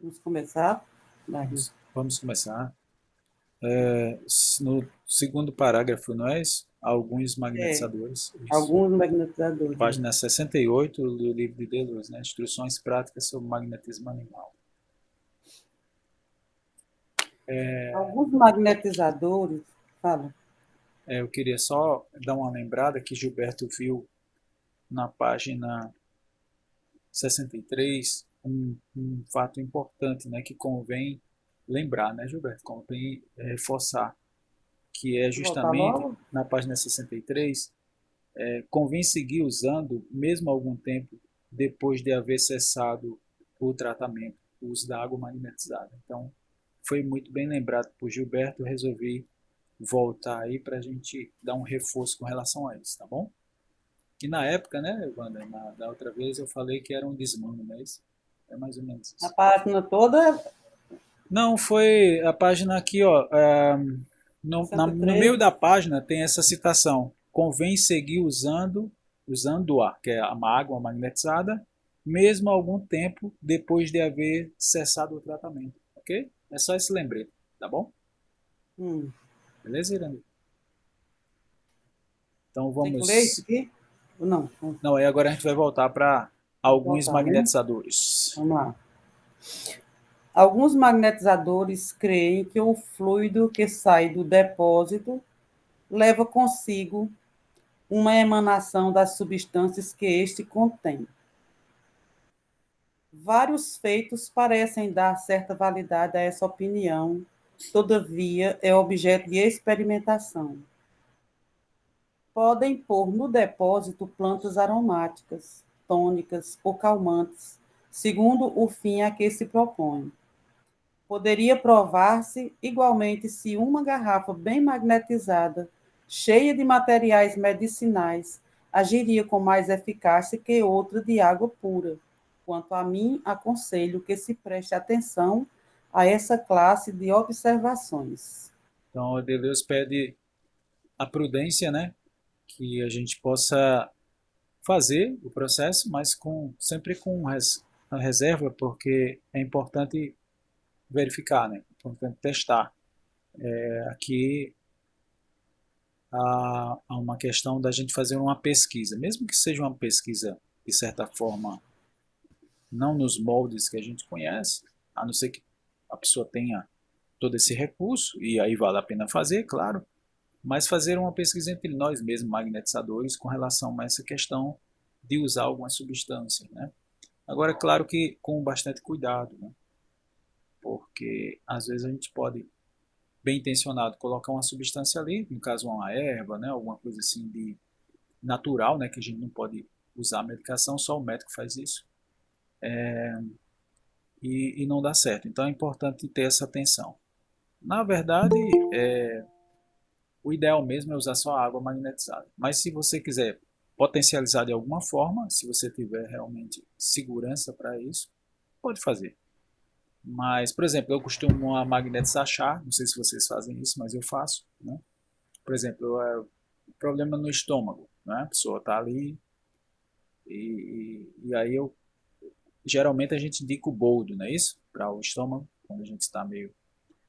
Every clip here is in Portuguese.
Vamos começar, Magno? Vamos começar. No segundo parágrafo, não é isso? Alguns É, magnetizadores. Isso. alguns magnetizadores, né? Página 68 do livro de Deleuze, né? Instruções práticas sobre magnetismo animal. Alguns magnetizadores, fala, Eu queria só dar uma lembrada que Gilberto viu na página 63 um fato importante, né? Que convém lembrar, né, Gilberto? Convém reforçar, que é voltar justamente logo? na página 63. Convém seguir usando, mesmo algum tempo depois de haver cessado o tratamento, o uso da água magnetizada. Então, foi muito bem lembrado por Gilberto, resolvi voltar aí para a gente dar um reforço com relação a isso, tá bom? Que na época, né, Wanda, da outra vez eu falei que era um desmame, mas é mais ou menos A isso. página toda, Não, foi a página aqui, ó. No meio 63, da página tem essa citação. Convém seguir usando-a, que é uma água magnetizada, mesmo algum tempo depois de haver cessado o tratamento. Ok? É só esse lembrete, tá bom? hum, Beleza, Irani? Então tem que ler isso vamos. aqui? Ou não? Não, aí agora a gente vai voltar para Vamos alguns voltar, né? magnetizadores. Vamos lá. Alguns magnetizadores creem que o fluido que sai do depósito leva consigo uma emanação das substâncias que este contém. Vários feitos parecem dar certa validade a essa opinião, todavia é objeto de experimentação. Podem pôr no depósito plantas aromáticas, tônicas ou calmantes, segundo o fim a que se propõe. Poderia provar-se igualmente se uma garrafa bem magnetizada, cheia de materiais medicinais, agiria com mais eficácia que outra de água pura. Quanto a mim, aconselho que se preste atenção a essa classe de observações. Então, o Deleuze pede a prudência, né? Que a gente possa fazer o processo, mas sempre com a reserva, porque é importante verificar, né? É importante testar. Aqui há uma questão da gente fazer uma pesquisa, mesmo que seja uma pesquisa de certa forma não nos moldes que a gente conhece, a não ser que a pessoa tenha todo esse recurso, e aí vale a pena fazer, claro, mas fazer uma pesquisa entre nós mesmos, magnetizadores, com relação a essa questão de usar alguma substância, né? Agora, é claro que com bastante cuidado, né? Porque às vezes a gente pode, bem intencionado, colocar uma substância ali, no caso uma erva, né? Alguma coisa assim de natural, né? Que a gente não pode usar a medicação, só o médico faz isso, e não dá certo. Então é importante ter essa atenção. Na verdade, o ideal mesmo é usar só água magnetizada. Mas se você quiser potencializar de alguma forma, se você tiver realmente segurança para isso, pode fazer. Mas, por exemplo, eu costumo magnetizar chá, não sei se vocês fazem isso, mas eu faço, né? Por exemplo, problema no estômago, né? A pessoa está ali e aí geralmente a gente indica o boldo, não é isso? Para o estômago, quando a gente está meio.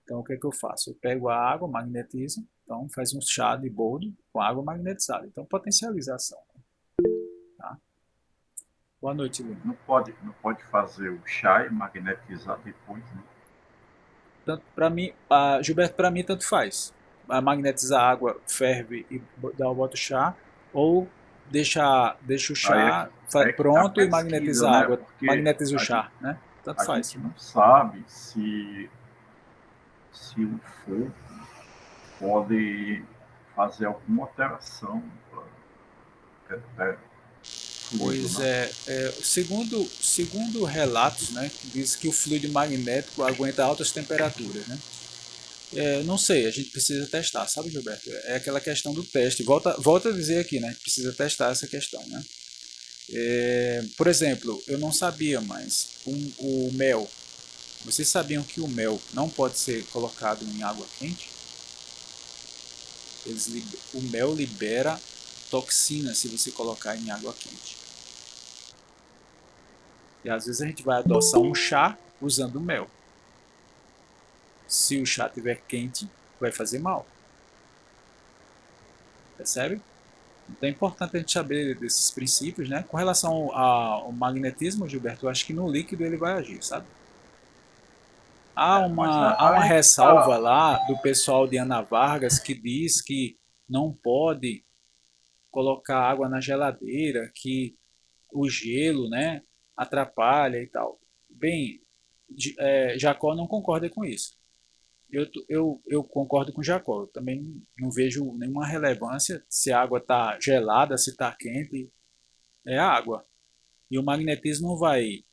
Então, o que é que eu faço? Eu pego a água, magnetizo, então faz um chá de boldo com água magnetizada. Então, potencialização, tá? Boa noite, Lino. Não pode fazer o chá e magnetizar depois, né? Tanto para mim, Gilberto, para mim tanto faz. Magnetizar a água, ferve e bota o chá, ou deixa o Aí é chá que, aí é que tá a pronto e pesquisa, magnetiza a né? água, Porque magnetiza o a gente, chá, né? Tanto a faz. gente não sabe se o fogo pode fazer alguma alteração para fluido, Pois né? segundo relatos, né, diz que o fluido magnético aguenta altas temperaturas, né? Não sei, a gente precisa testar, sabe, Gilberto? É aquela questão do teste. Volta a dizer aqui, né? Precisa testar essa questão, né? Por exemplo, eu não sabia, mas o mel. Vocês sabiam que o mel não pode ser colocado em água quente? O mel libera toxina se você colocar em água quente. E às vezes a gente vai adoçar um chá, usando mel. Se o chá estiver quente, vai fazer mal. Percebe? Então é importante a gente saber desses princípios, né? Com relação ao magnetismo, Gilberto, eu acho que no líquido ele vai agir, sabe? Mas Há uma aí que ressalva tá. lá do pessoal de Ana Vargas que diz que não pode colocar água na geladeira, que o gelo, né, atrapalha e tal. Bem, Jacó não concorda com isso. Eu concordo com Jacó. Eu também não vejo nenhuma relevância se a água está gelada, se está quente. É a água. E o magnetismo não vai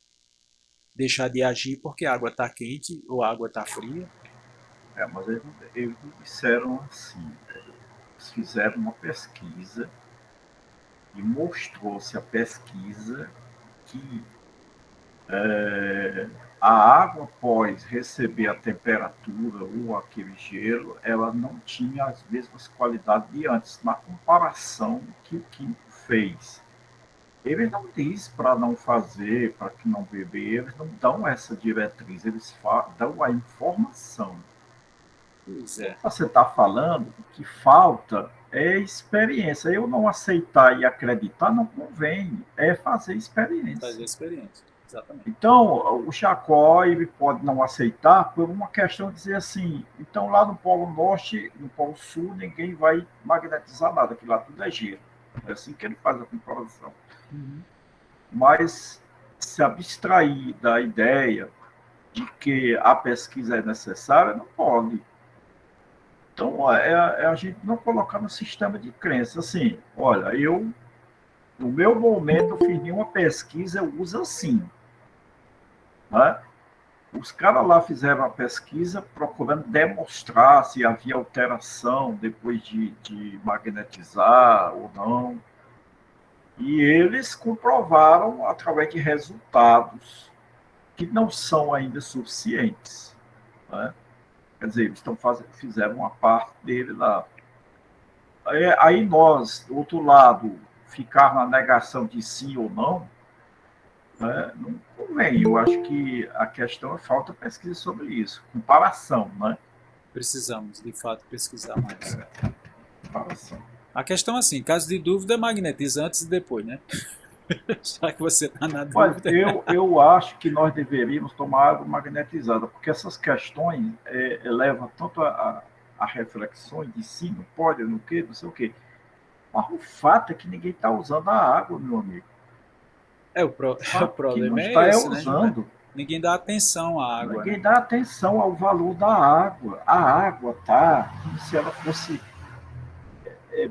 deixar de agir porque a água está quente ou a água está fria. Mas eles disseram assim, eles fizeram uma pesquisa e mostrou-se a pesquisa que a água, após receber a temperatura ou aquele gelo, ela não tinha as mesmas qualidades de antes, na comparação que o químico fez. Ele não diz para não fazer, para que não beber, eles não dão essa diretriz, eles dão a informação. Pois O é, que você está falando, o que falta é experiência. Eu não aceitar e acreditar não convém, é fazer fazer experiência. experiência. Exatamente. Então, o Chacó ele pode não aceitar por uma questão de dizer assim, então lá no Polo Norte, no Polo Sul, ninguém vai magnetizar nada, que lá tudo é gelo. É assim que ele faz a comparação. Uhum. Mas se abstrair da ideia de que a pesquisa é necessária, não pode. Então, é a gente não colocar no sistema de crença. Assim, olha, no meu momento, eu fiz nenhuma pesquisa, eu uso assim. Né? Os caras lá fizeram a pesquisa procurando demonstrar se havia alteração depois de magnetizar ou não. E eles comprovaram através de resultados que não são ainda suficientes. Né? Quer dizer, eles fizeram uma parte dele lá. Aí nós, do outro lado, ficar na negação de sim ou não, né, não convém. Eu acho que a questão é falta pesquisa sobre isso. Comparação, né? Precisamos, de fato, pesquisar mais. Comparação. A questão é assim, caso de dúvida, magnetiza antes e depois, né? Já que você está na Mas dúvida. eu acho que nós deveríamos tomar água magnetizada, porque essas questões levam tanto a reflexões de sim, não pode, não quê, não sei o quê. Mas o fato é que ninguém está usando a água, meu amigo. O O fato é que não problema é está esse, né, Gilberto? usando. Ninguém dá atenção à água, né? Ninguém dá atenção ao valor da água. A água tá como se ela fosse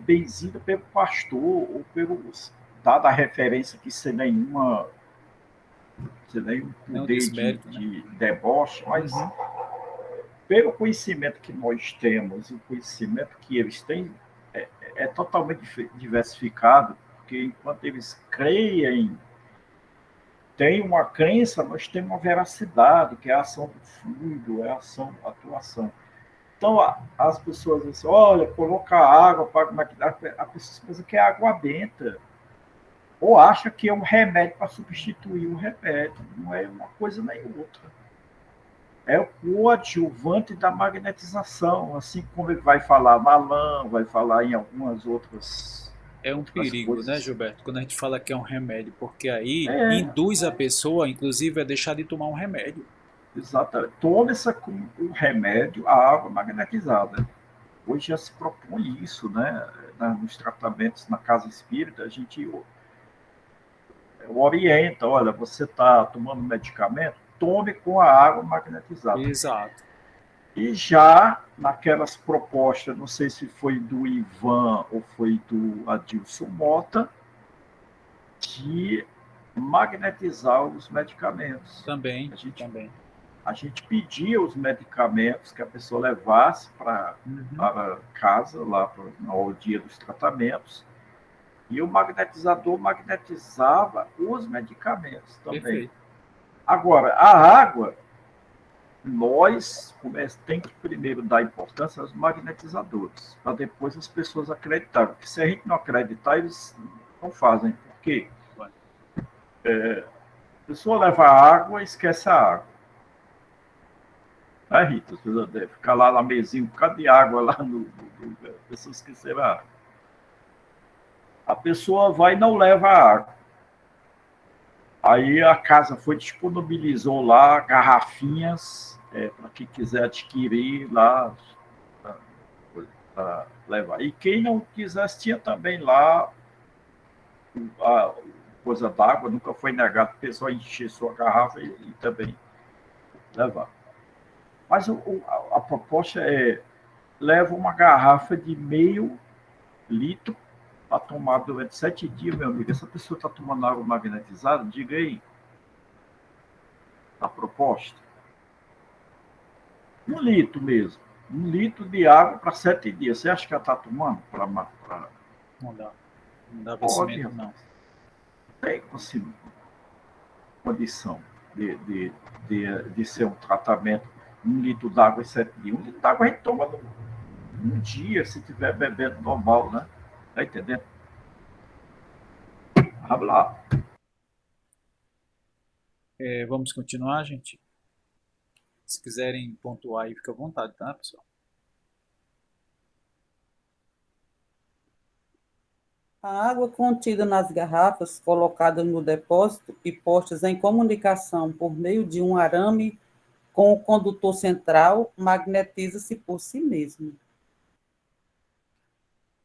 benzida pelo pastor ou pelos dada a referência que sem nenhum Nenhum poder desmérito, né? de deboche, mas Uhum. pelo conhecimento que nós temos e o conhecimento que eles têm é totalmente diversificado, porque enquanto eles creem, tem uma crença, nós temos uma veracidade, que é a ação do fluido, é a ação, a atuação. Então, as pessoas dizem, olha, coloca água para maquinar. A pessoa pensa que é água benta. Ou acha que é um remédio para substituir o remédio. Não é uma coisa nem outra. É o coadjuvante da magnetização. Assim como ele vai falar na lã, vai falar em algumas É um outras perigo, né, coisas. Gilberto? Quando a gente fala que é um remédio, porque aí É, induz a pessoa, inclusive, a deixar de tomar um remédio. exatamente. Toma-se com o remédio a água magnetizada. Hoje já se propõe isso, né? Nos tratamentos na casa espírita, a gente orienta, olha, você está tomando medicamento, tome com a água magnetizada. Exato. E já naquelas propostas, não sei se foi do Ivan ou foi do Adilson Mota, de magnetizar os medicamentos. Também, A gente, também. a gente pedia os medicamentos que a pessoa levasse Uhum. para casa, lá no dia dos tratamentos, e o magnetizador magnetizava os medicamentos também. Perfeito. Agora, a água, nós tem que primeiro dar importância aos magnetizadores, para depois as pessoas acreditarem. Porque se a gente não acreditar, eles não fazem. Por quê? A pessoa leva água e esquece a água. Aí, Rita, ficar lá na mesinha, um bocado de água lá pessoas esqueceram a água. A pessoa vai e não leva a água. Aí a casa foi disponibilizou lá garrafinhas para quem quiser adquirir lá para levar. E quem não quisesse tinha também lá a coisa d'água, nunca foi negado, a pessoa encher sua garrafa e também levar. Mas a proposta é leva uma garrafa de meio litro para tomar durante 7 dias, meu amigo. Essa pessoa está tomando água magnetizada? Diga aí a proposta. 1 litro mesmo. 1 litro de água para 7 dias. Você acha que ela está tomando? Não dá. Não dá Pode, vencimento, não. Tem condição de ser um tratamento. 1 litro d'água em 7 dias. 1 litro d'água a gente toma num dia, se estiver bebendo normal, né? Tá entendendo? Vamos lá. Vamos continuar, gente? Se quiserem pontuar aí, fica à vontade, tá, pessoal? A água contida nas garrafas colocadas no depósito e postas em comunicação por meio de um arame com o condutor central magnetiza-se por si mesmo.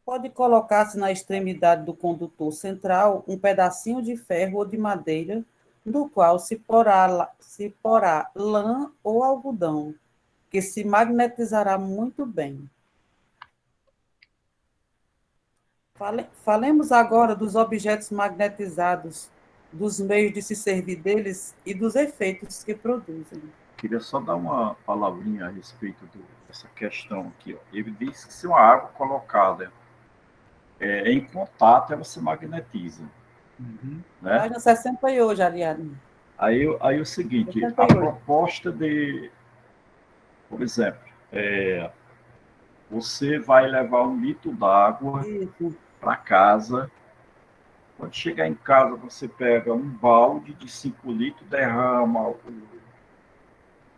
Pode colocar-se na extremidade do condutor central um pedacinho de ferro ou de madeira, no qual se porá lã ou algodão, que se magnetizará muito bem. Falemos agora dos objetos magnetizados, dos meios de se servir deles e dos efeitos que produzem. Queria só dar uma palavrinha a respeito dessa questão aqui. Ó. Ele diz que se uma água colocada em contato, ela se magnetiza. Uhum. Né? Página 68, Ariadne. Aí o seguinte, 68. a proposta por exemplo, você vai levar 1 litro d'água para casa. Quando chegar em casa, você pega um balde de 5 litros, derrama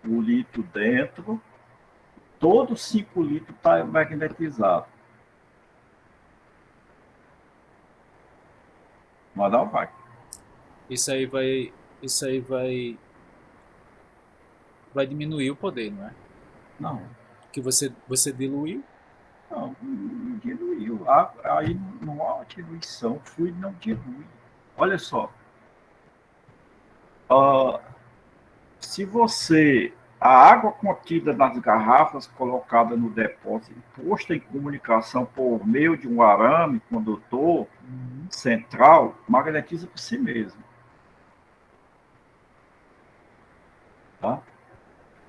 o litro dentro, todos 5 litros está magnetizado. Mas não vai. Isso aí vai diminuir o poder, não é? Não. Que você diluiu. Não diluiu. Aí não há diluição. O fluido não dilui. Olha só. Se você... A água contida nas garrafas colocada no depósito e posta em comunicação por meio de um arame condutor central, magnetiza por si mesmo. Tá?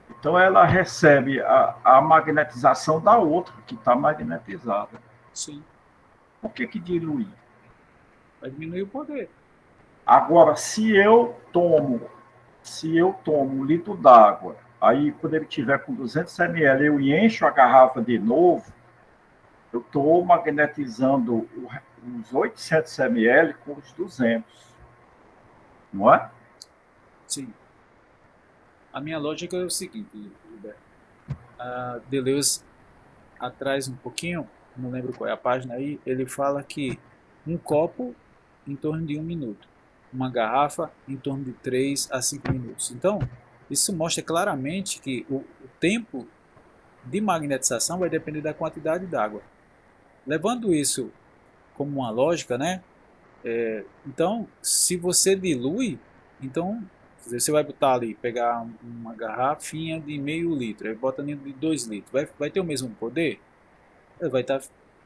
Então ela recebe a magnetização da outra, que está magnetizada. Sim. Por que dilui? Vai diminuir o poder. Agora, se eu tomo 1 litro d'água, aí quando ele tiver com 200 ml, eu encho a garrafa de novo, eu estou magnetizando os 800 ml com os 200. Não é? Sim. A minha lógica é o seguinte, Gilberto. A Deleuze, atrás um pouquinho, não lembro qual é a página aí, ele fala que um copo em torno de 1 minuto, uma garrafa em torno de 3 a 5 minutos. Então, isso mostra claramente que o tempo de magnetização vai depender da quantidade d'água. Levando isso como uma lógica, né? Então, se você dilui, então você vai botar ali, pegar uma garrafinha de meio litro, aí bota dentro de 2 litros, vai ter o mesmo poder? Vai estar,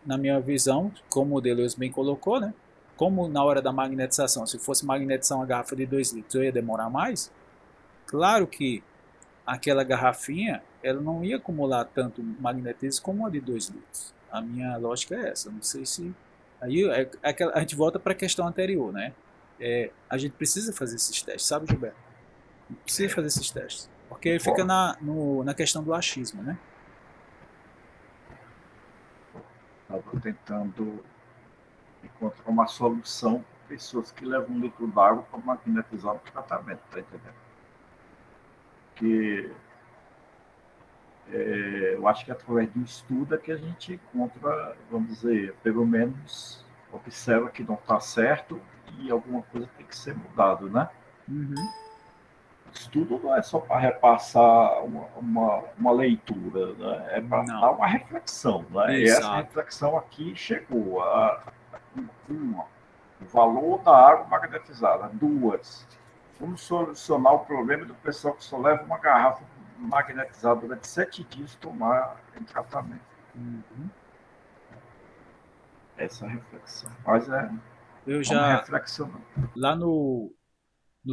na minha visão, como o Deleuze bem colocou, né? Como na hora da magnetização, se fosse magnetizar uma garrafa de 2 litros, eu ia demorar mais? Claro que aquela garrafinha, ela não ia acumular tanto magnetismo como a de 2 litros. A minha lógica é essa, não sei se... Aí a gente volta para a questão anterior, né? A gente precisa fazer esses testes, sabe, Gilberto? Precisa fazer esses testes. Porque fica na questão do achismo, né? Estava tentando encontrar uma solução para pessoas que levam 1 litro d'água para magnetizar o tratamento, tá entendendo? Que eu acho que através do estudo é que a gente encontra, vamos dizer, pelo menos observa que não está certo e alguma coisa tem que ser mudado, né? Uhum. Estudo não é só para repassar uma leitura, né? É para dar Não, uma reflexão, né? E essa exato. reflexão aqui chegou a uma, o valor da água magnetizada. Duas, vamos solucionar o problema do pessoal que só leva uma garrafa magnetizada durante 7 dias tomar em tratamento. Uhum. Essa reflexão. Mas Eu vamos já, reflexionar. lá no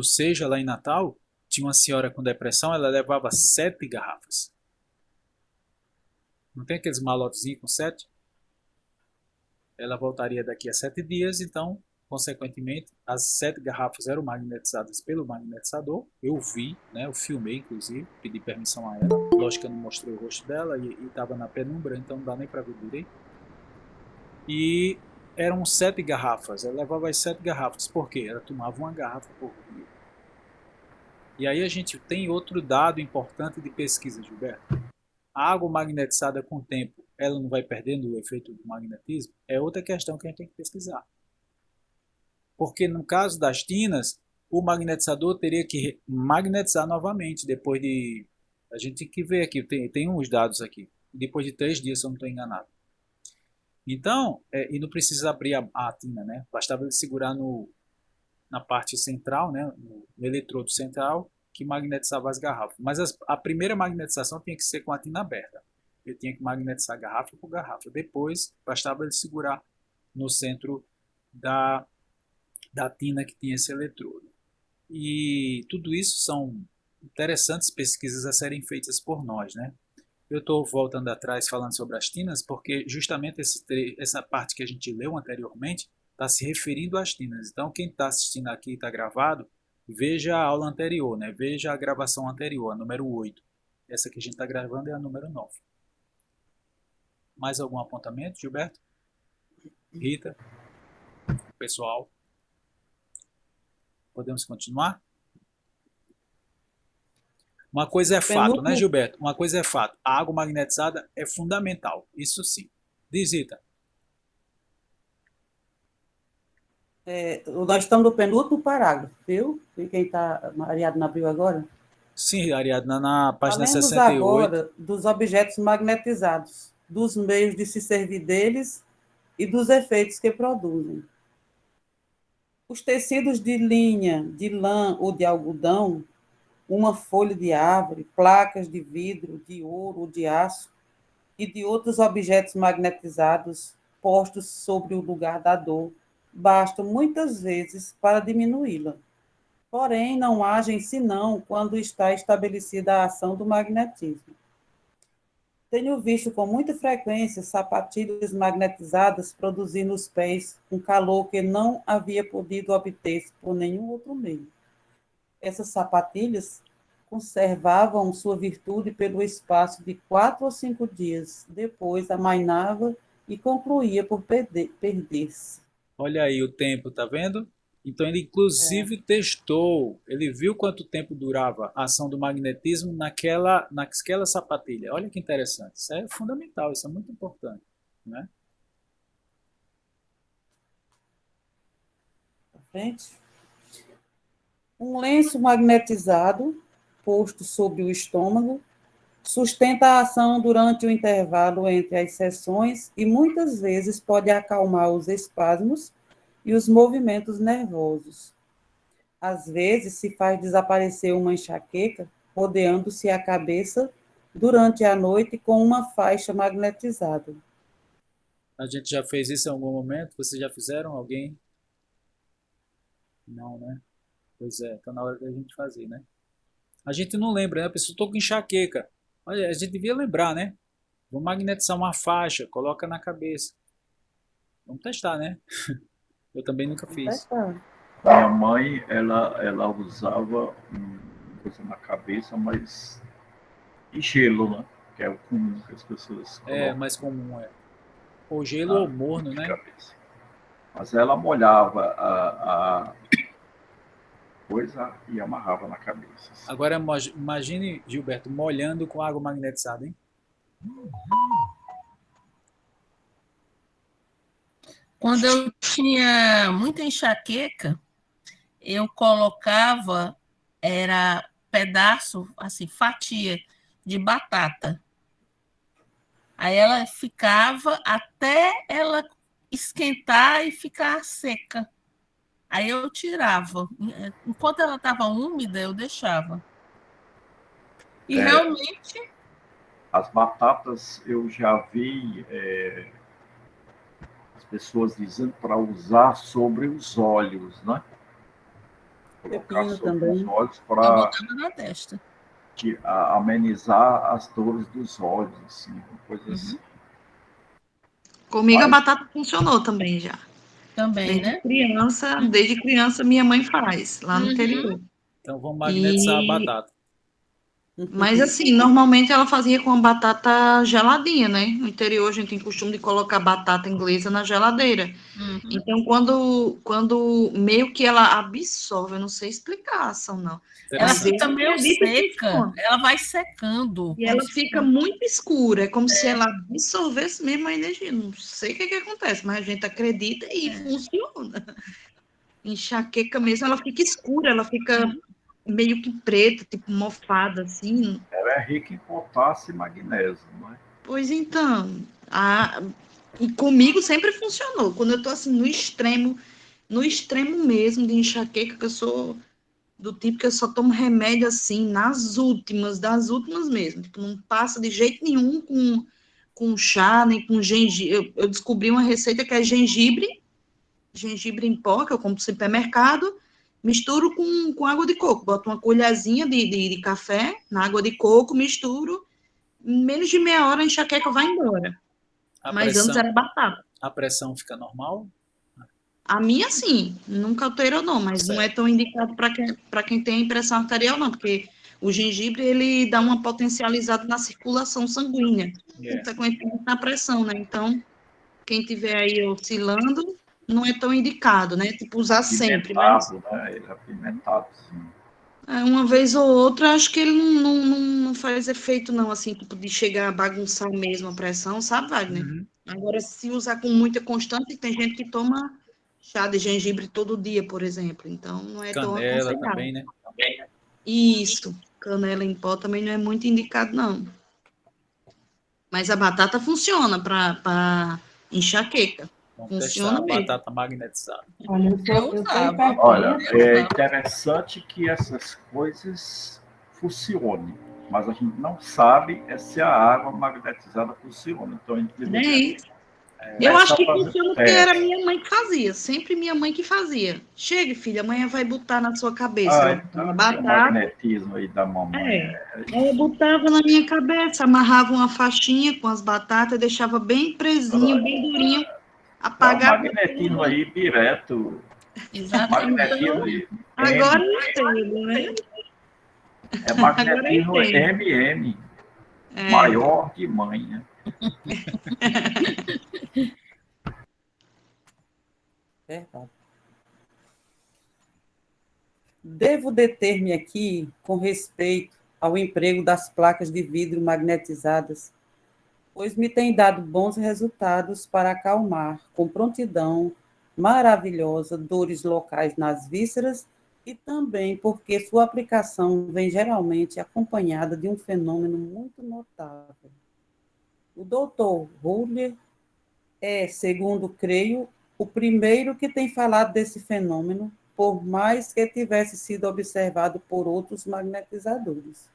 Seja, lá em Natal, tinha uma senhora com depressão, ela levava 7 garrafas. Não tem aqueles malotezinhos com 7? Ela voltaria daqui a 7 dias, então, consequentemente, as 7 garrafas eram magnetizadas pelo magnetizador. Eu vi, né, eu filmei, inclusive, pedi permissão a ela. Lógico que eu não mostrei o rosto dela e estava na penumbra, então não dá nem para ver direito. E eram 7 garrafas. Ela levava as 7 garrafas. Por quê? Ela tomava uma garrafa por dia. E aí a gente tem outro dado importante de pesquisa, Gilberto. A água magnetizada com o tempo, ela não vai perdendo o efeito do magnetismo? É outra questão que a gente tem que pesquisar. Porque no caso das tinas, o magnetizador teria que magnetizar novamente depois de... A gente tem que ver aqui, tem uns dados aqui. Depois de 3 dias, se eu não estou enganado. Então, e não precisa abrir a tina, né? Bastava ele segurar na parte central, né? No eletrodo central, que magnetizava as garrafas. Mas a primeira magnetização tinha que ser com a tina aberta. Ele tinha que magnetizar garrafa por garrafa. Depois, bastava ele segurar no centro da tina que tinha esse eletrodo. E tudo isso são interessantes pesquisas a serem feitas por nós, né? Eu estou voltando atrás falando sobre as tinas porque justamente essa parte que a gente leu anteriormente está se referindo às tinas. Então, quem está assistindo aqui e está gravado, veja a aula anterior, né? Veja a gravação anterior, a número 8. Essa que a gente está gravando é a número 9. Mais algum apontamento, Gilberto? Rita? Pessoal? Podemos continuar? Uma coisa é fato, né, Penúltimo, Gilberto? Uma coisa é fato. A água magnetizada é fundamental. Isso sim. Diz, Rita. nós estamos no penúltimo parágrafo, viu? E quem está, Ariadna abriu agora? Sim, Ariadna, na página Falemos 68. agora dos objetos magnetizados, dos meios de se servir deles e dos efeitos que produzem. Os tecidos de linha, de lã ou de algodão, uma folha de árvore, placas de vidro, de ouro ou de aço e de outros objetos magnetizados postos sobre o lugar da dor, bastam muitas vezes para diminuí-la. Porém, não agem senão quando está estabelecida a ação do magnetismo. Tenho visto com muita frequência sapatilhas magnetizadas produzir nos pés um calor que não havia podido obter por nenhum outro meio. Essas sapatilhas conservavam sua virtude pelo espaço de 4 ou 5 dias. Depois amainava e concluía por perder-se. Olha aí o tempo, tá vendo? Então ele É, inclusive testou, ele viu quanto tempo durava a ação do magnetismo naquela sapatilha. Olha que interessante. Isso é fundamental, isso é muito importante, né? frente. Um lenço magnetizado posto sobre o estômago sustenta a ação durante o intervalo entre as sessões e muitas vezes pode acalmar os espasmos e os movimentos nervosos. Às vezes se faz desaparecer uma enxaqueca rodeando-se a cabeça durante a noite com uma faixa magnetizada. A gente já fez isso em algum momento? Vocês já fizeram? Alguém? Não, né? Pois é, tá na hora da gente fazer, né? A gente não lembra, né? A pessoa tô com enxaqueca. Olha, a gente devia lembrar, né? Vamos magnetizar uma faixa, coloca na cabeça. Vamos testar, né? Eu também nunca Vamos fiz. testar. Minha mãe, ela usava coisa na cabeça, mas de gelo, né? Que é o comum que as pessoas É colocam mais comum, é. Ou gelo ou na morno, de né? cabeça. Mas ela molhava a coisa e amarrava na cabeça. Assim. Agora imagine, Gilberto, molhando com água magnetizada, hein? Quando eu tinha muita enxaqueca, eu colocava, era pedaço, assim, fatia de batata. Aí ela ficava até ela esquentar e ficar seca. Aí eu tirava. Enquanto ela estava úmida, eu deixava. E realmente. As batatas eu já vi as pessoas dizendo para usar sobre os olhos, né? Colocar Pepino sobre os também. olhos Eu para botava na testa. amenizar as dores dos olhos, assim, uma coisa assim. Comigo a Mas, batata funcionou também já. Também, né? Desde criança minha mãe faz, lá no interior. Então vamos magnetizar a batata. Mas assim, normalmente ela fazia com a batata geladinha, né? No interior a gente tem costume de colocar batata inglesa na geladeira. Então, quando meio que ela absorve, eu não sei explicar a ação, não. Ela Mas eu fica meio acredito que seca, funciona. ela vai secando. E ela fica muito escura, é como se ela absorvesse mesmo a energia. Não sei o que acontece, mas a gente acredita e funciona. Enxaqueca mesmo, ela fica escura, ela fica meio que preta, tipo mofada, assim. ela é rica em potássio e magnésio, não é? Pois então, e comigo sempre funcionou. Quando eu tô assim no extremo mesmo de enxaqueca, que eu sou do tipo que eu só tomo remédio assim, das últimas mesmo. Tipo, não passa de jeito nenhum com chá, nem com gengibre. Eu descobri uma receita que é gengibre em pó, que eu compro no supermercado, misturo com água de coco. Boto uma colherzinha de café na água de coco, misturo. Em menos de meia hora a enxaqueca vai embora. A Mas antes pressão, era batata. a pressão fica normal? A minha, sim, nunca alterou, não, mas não é Certo. tão indicado para quem tem pressão arterial, não, porque o gengibre, ele dá uma potencializada na circulação sanguínea, É. consequentemente na pressão, né? Então, quem tiver aí oscilando, não é tão indicado, né? Tipo, usar sempre, mas Apimentado, né? Ele é apimentado, sim. uma vez ou outra, acho que ele não faz efeito, não, assim, tipo, de chegar a bagunçar mesmo a pressão, sabe, Wagner? Uhum. Agora, se usar com muita constância, tem gente que toma chá de gengibre todo dia, por exemplo, então não é tão Canela aconselhável. também, né? Isso, canela em pó também não é muito indicado, não. Mas a batata funciona para enxaqueca. Vamos testar Funciona a mesmo. batata magnetizada. Olha, Eu eu sou usava. Olha, hipertensa. é interessante que essas coisas funcionem, mas a gente não sabe se a água magnetizada funciona. Então a gente É deveria isso. Eu começar acho a que fazer funciona porque era teste. minha mãe que fazia, sempre minha mãe que fazia. Chegue, filha, amanhã vai botar na sua cabeça. Ela botava Então tem o batata, magnetismo aí da mamãe. ela botava na minha cabeça, amarrava uma faixinha com as batatas, deixava bem presinho, bem durinho, É o apagava magnetismo tudo. aí direto. Exatamente. Magnetismo Então, agora M. eu entendo, né? É Agora eu magnetismo entendo. MM. É, Maior de mãe, né? Verdade. Devo deter-me aqui com respeito ao emprego das placas de vidro magnetizadas, pois me tem dado bons resultados para acalmar com prontidão maravilhosa dores locais nas vísceras e também porque sua aplicação vem geralmente acompanhada de um fenômeno muito notável. O Dr. Huller é, segundo creio, o primeiro que tem falado desse fenômeno, por mais que tivesse sido observado por outros magnetizadores.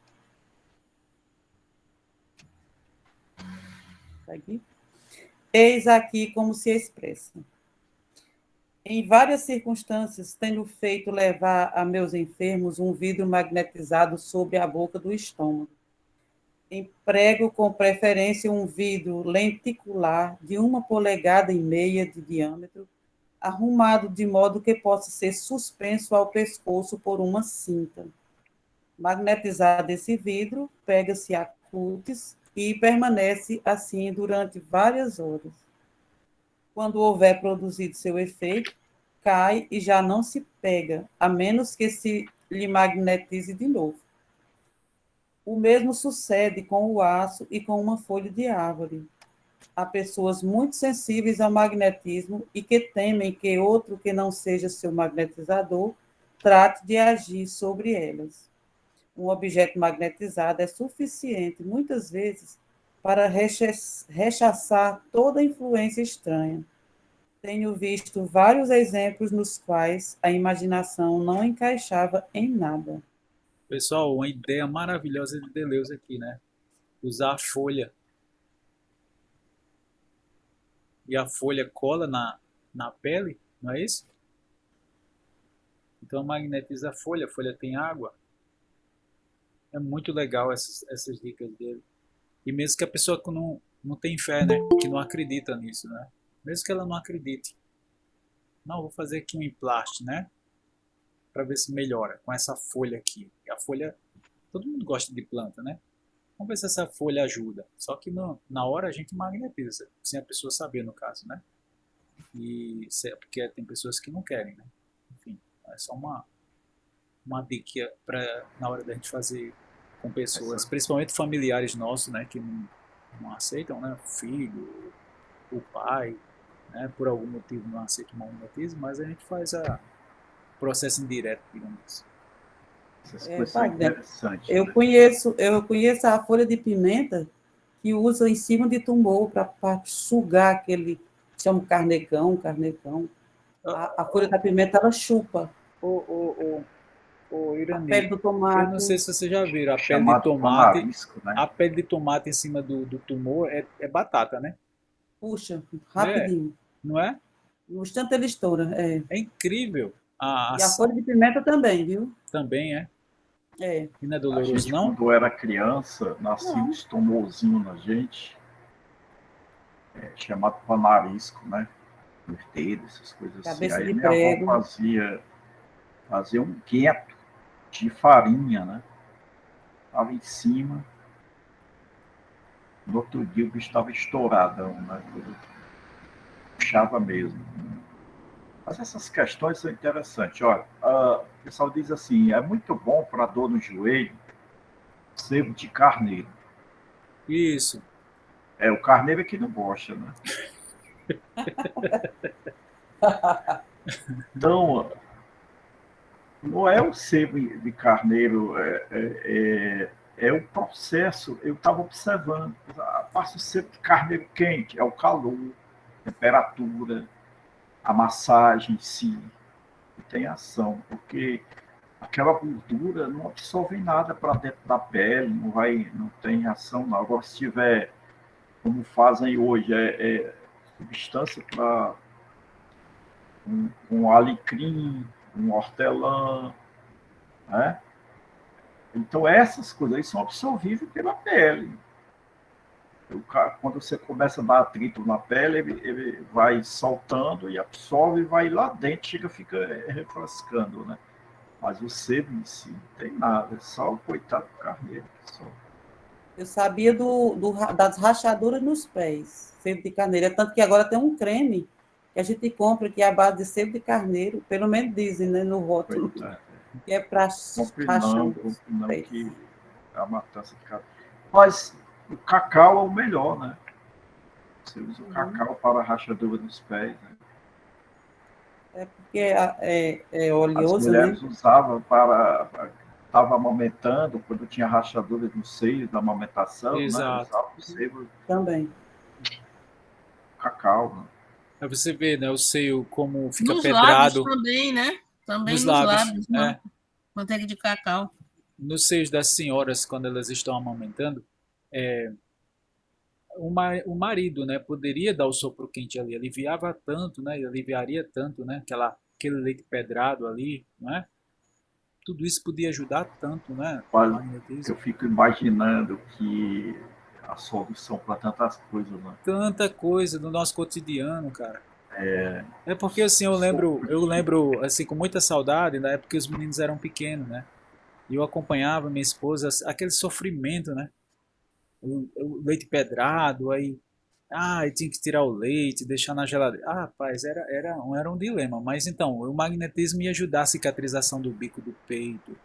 Aqui. Eis aqui como se expressa. Em várias circunstâncias, tenho feito levar a meus enfermos um vidro magnetizado sobre a boca do estômago. Emprego com preferência um vidro lenticular de 1,5 polegadas de diâmetro, arrumado de modo que possa ser suspenso ao pescoço por uma cinta. Magnetizado esse vidro, pega-se a cútis e permanece assim durante várias horas. Quando houver produzido seu efeito, cai e já não se pega, a menos que se lhe magnetize de novo. O mesmo sucede com o aço e com uma folha de árvore. Há pessoas muito sensíveis ao magnetismo e que temem que outro que não seja seu magnetizador trate de agir sobre elas. Um objeto magnetizado é suficiente, muitas vezes, para rechaçar toda influência estranha. Tenho visto vários exemplos nos quais a imaginação não encaixava em nada. Pessoal, uma ideia maravilhosa de Deleuze aqui, né? Usar a folha. E a folha cola na pele, não é isso? Então magnetiza a folha tem água. É muito legal essas dicas dele. E mesmo que a pessoa que não tem fé, né? Que não acredita nisso, né? Mesmo que ela não acredite. Não, vou fazer aqui um emplaste, né? Para ver se melhora com essa folha aqui. E a folha, todo mundo gosta de planta, né? Vamos ver se essa folha ajuda. Só que na hora a gente magnetiza, sem a pessoa saber, no caso, né? E porque tem pessoas que não querem, né? Enfim, é só uma dica para na hora da gente fazer com pessoas, principalmente familiares nossos, né? Que não aceitam, né? O filho, o pai, né? Por algum motivo não aceita o magnetismo, mas a gente faz o processo indireto, digamos assim. Essas coisas são interessantes. Eu conheço a folha de pimenta que usa em cima de tumor para sugar aquele, chama carnecão. A folha da pimenta, ela chupa O a Irani, pele do eu tomate. não sei se você já viram, Chamado panarisco, né? a pele de tomate em cima do tumor é batata, né? Puxa, rapidinho. Não é? No instante ele estoura. É. É incrível a E a ação. folha de pimenta também, viu? Também é. É. E não é A doloroso, gente, não? quando era criança, nascia Não. uns tumorzinhos na gente, chamado panarisco, né? Nos dedos, essas coisas assim. Cabeça Aí de minha avó prego. fazia um gueto de farinha, né? Estava em cima. No outro dia o bicho estava estouradão, né? Tudo puxava mesmo. Mas essas questões são interessantes. Olha, o pessoal diz assim, é muito bom para dor no joelho, sebo de carneiro. Isso. O carneiro é que não gosta, né? Então, não é o sebo de carneiro, é o processo. Eu estava observando. Passa o sebo de carneiro quente, é o calor, temperatura, a massagem em si, que tem ação, porque aquela gordura não absorve nada para dentro da pele, não tem ação não. Agora, se tiver, como fazem hoje, substância para um alecrim, um hortelã, né? Então, essas coisas aí são absorvíveis pela pele. Quando você começa a dar atrito na pele, ele vai soltando e absorve, vai lá dentro, fica refrescando, né? Mas o sebo em si não tem nada, é só o coitado do carneiro. Só. Eu sabia das rachaduras nos pés, sebo de carneiro. Tanto que agora tem um creme que a gente compra que é a base de sebo de carneiro, pelo menos dizem, né, no rótulo, que é para rachar os pés. Que a matança de carneiro. Mas o cacau é o melhor, né? Você usa o cacau para a rachadura dos pés, né? É porque é oleoso, as mulheres né? usavam estava amamentando, quando tinha rachadura nos seios da amamentação, Exato. Né? Usava o sebo Também. Cacau. Né? Aí você vê, né, o seio como fica Nos pedrado. lábios também, né? Também nos nos lábios, lábios, manteiga de cacau. Nos seios das senhoras, quando elas estão amamentando, o marido, né, poderia dar o sopro quente ali, aliviava tanto, né, aliviaria tanto, né, aquele leite pedrado ali, né? Tudo isso podia ajudar tanto, né? Eu fico imaginando que a solução para tantas coisas, né? Tanta coisa do nosso cotidiano, cara. É porque assim eu lembro assim com muita saudade da época que os meninos eram pequenos, né? E eu acompanhava minha esposa aquele sofrimento, né? O leite pedrado, aí tinha que tirar o leite, deixar na geladeira. Rapaz, era um dilema. Mas então, o magnetismo ia ajudar a cicatrização do bico do peito,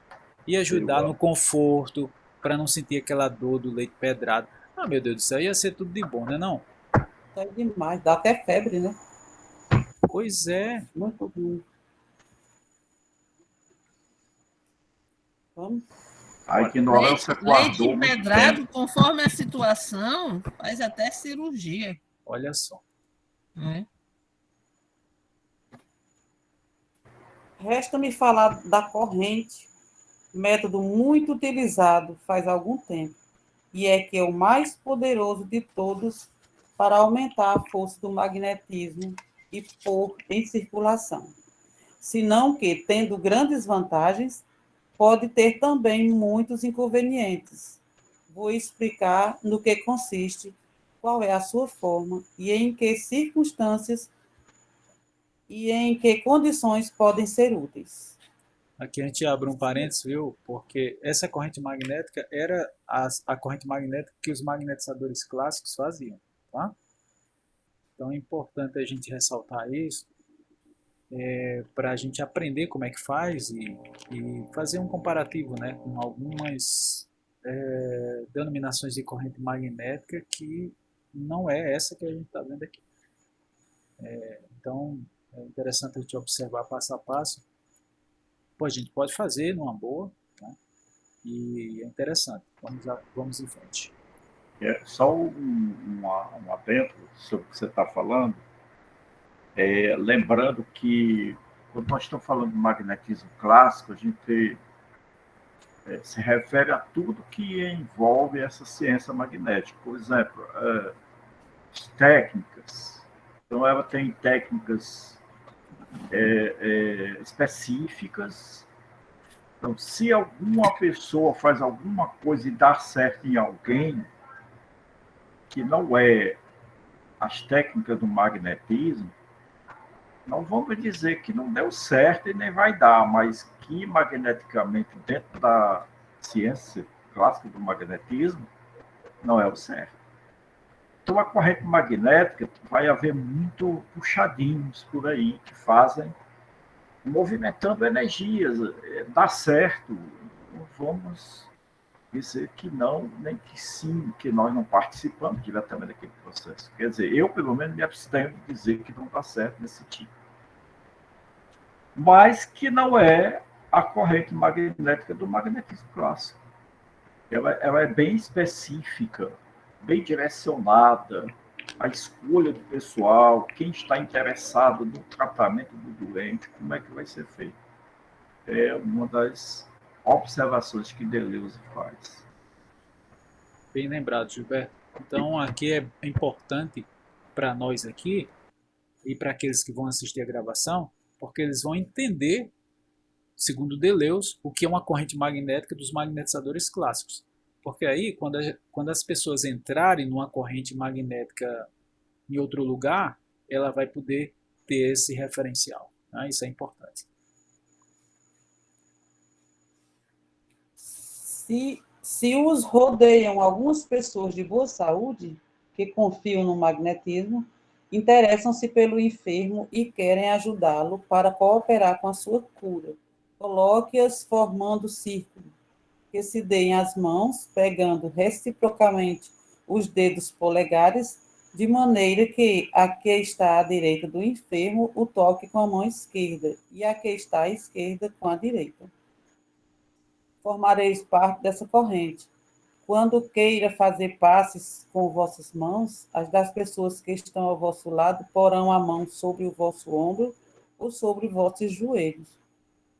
ia ajudar no conforto, para não sentir aquela dor do leite pedrado. Ah, meu Deus do céu, ia ser tudo de bom, né não? É demais, dá até febre, né? Pois é, Muito ruim. Vamos? A ignorância Leite guardou muito tempo. empedrado, conforme a situação, faz até cirurgia, olha só. né? Resta-me falar da corrente, método muito utilizado faz algum tempo, e é que é o mais poderoso de todos para aumentar a força do magnetismo e pôr em circulação. Senão que, tendo grandes vantagens, pode ter também muitos inconvenientes. Vou explicar no que consiste, qual é a sua forma e em que circunstâncias e em que condições podem ser úteis. Aqui a gente abre um parênteses, viu? Porque essa corrente magnética era a corrente magnética que os magnetizadores clássicos faziam, tá? Então é importante a gente ressaltar isso para a gente aprender como é que faz e fazer um comparativo, né, com algumas denominações de corrente magnética que não é essa que a gente está vendo aqui. Então é interessante a gente observar passo a passo. Pô, a gente pode fazer numa boa, tá? E é interessante. Vamos em frente. Só um adentro sobre o que você está falando, lembrando que quando nós estamos falando de magnetismo clássico, a gente se refere a tudo que envolve essa ciência magnética. Por exemplo, técnicas. Então, ela tem técnicas específicas. Então, se alguma pessoa faz alguma coisa e dá certo em alguém, que não é as técnicas do magnetismo, não vamos dizer que não deu certo e nem vai dar, mas que magneticamente, dentro da ciência clássica do magnetismo, não é o certo. Então, a corrente magnética vai haver muito puxadinhos por aí que fazem, movimentando energias. Dá certo. Não vamos dizer que não, nem que sim, que nós não participamos diretamente daquele processo. Quer dizer, eu, pelo menos, me abstenho de dizer que não dá certo nesse tipo. Mas que não é a corrente magnética do magnetismo clássico. Ela é bem específica, bem direcionada, a escolha do pessoal, quem está interessado no tratamento do doente, como é que vai ser feito. É uma das observações que Deleuze faz. Bem lembrado, Gilberto. Então, aqui é importante para nós aqui e para aqueles que vão assistir a gravação, porque eles vão entender, segundo Deleuze, o que é uma corrente magnética dos magnetizadores clássicos. Porque aí, quando as pessoas entrarem numa corrente magnética em outro lugar, ela vai poder ter esse referencial. Né? Isso é importante. Se os rodeiam algumas pessoas de boa saúde, que confiam no magnetismo, interessam-se pelo enfermo e querem ajudá-lo para cooperar com a sua cura. Coloque-as formando círculo, que se deem as mãos, pegando reciprocamente os dedos polegares, de maneira que a que está à direita do enfermo o toque com a mão esquerda e a que está à esquerda com a direita. Formareis parte dessa corrente. Quando queira fazer passes com vossas mãos, as das pessoas que estão ao vosso lado porão a mão sobre o vosso ombro ou sobre vossos joelhos.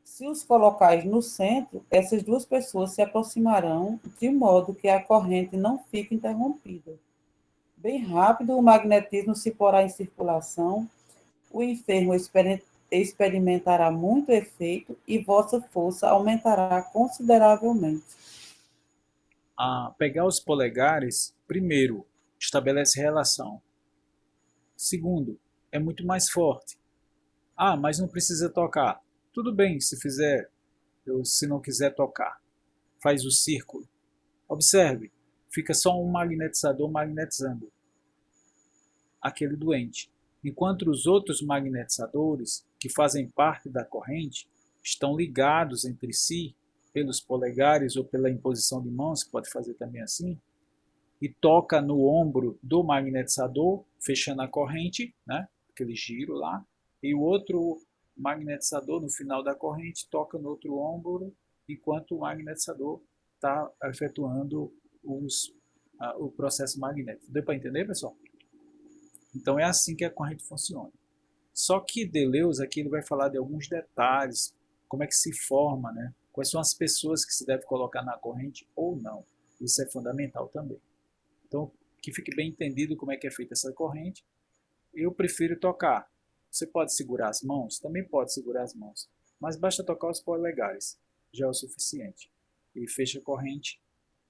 Se os colocais no centro, essas duas pessoas se aproximarão de modo que a corrente não fique interrompida. Bem rápido, o magnetismo se porá em circulação, o enfermo experimentará muito efeito e vossa força aumentará consideravelmente. Pegar os polegares, primeiro, estabelece relação. Segundo, é muito mais forte. Mas não precisa tocar. Tudo bem se fizer, se não quiser tocar. Faz o círculo. Observe, fica só um magnetizador magnetizando aquele doente, enquanto os outros magnetizadores, que fazem parte da corrente, estão ligados entre si pelos polegares ou pela imposição de mãos, que pode fazer também assim, e toca no ombro do magnetizador, fechando a corrente, né? Aquele giro lá, e o outro magnetizador no final da corrente toca no outro ombro, enquanto o magnetizador está efetuando o processo magnético. Deu para entender, pessoal? Então é assim que a corrente funciona. Só que Deleuze aqui ele vai falar de alguns detalhes, como é que se forma, né? Quais são as pessoas que se deve colocar na corrente ou não. Isso é fundamental também. Então, que fique bem entendido como é que é feita essa corrente. Eu prefiro tocar. Você pode segurar as mãos? Também pode segurar as mãos. Mas basta tocar os polegares. Já é o suficiente. E fecha a corrente,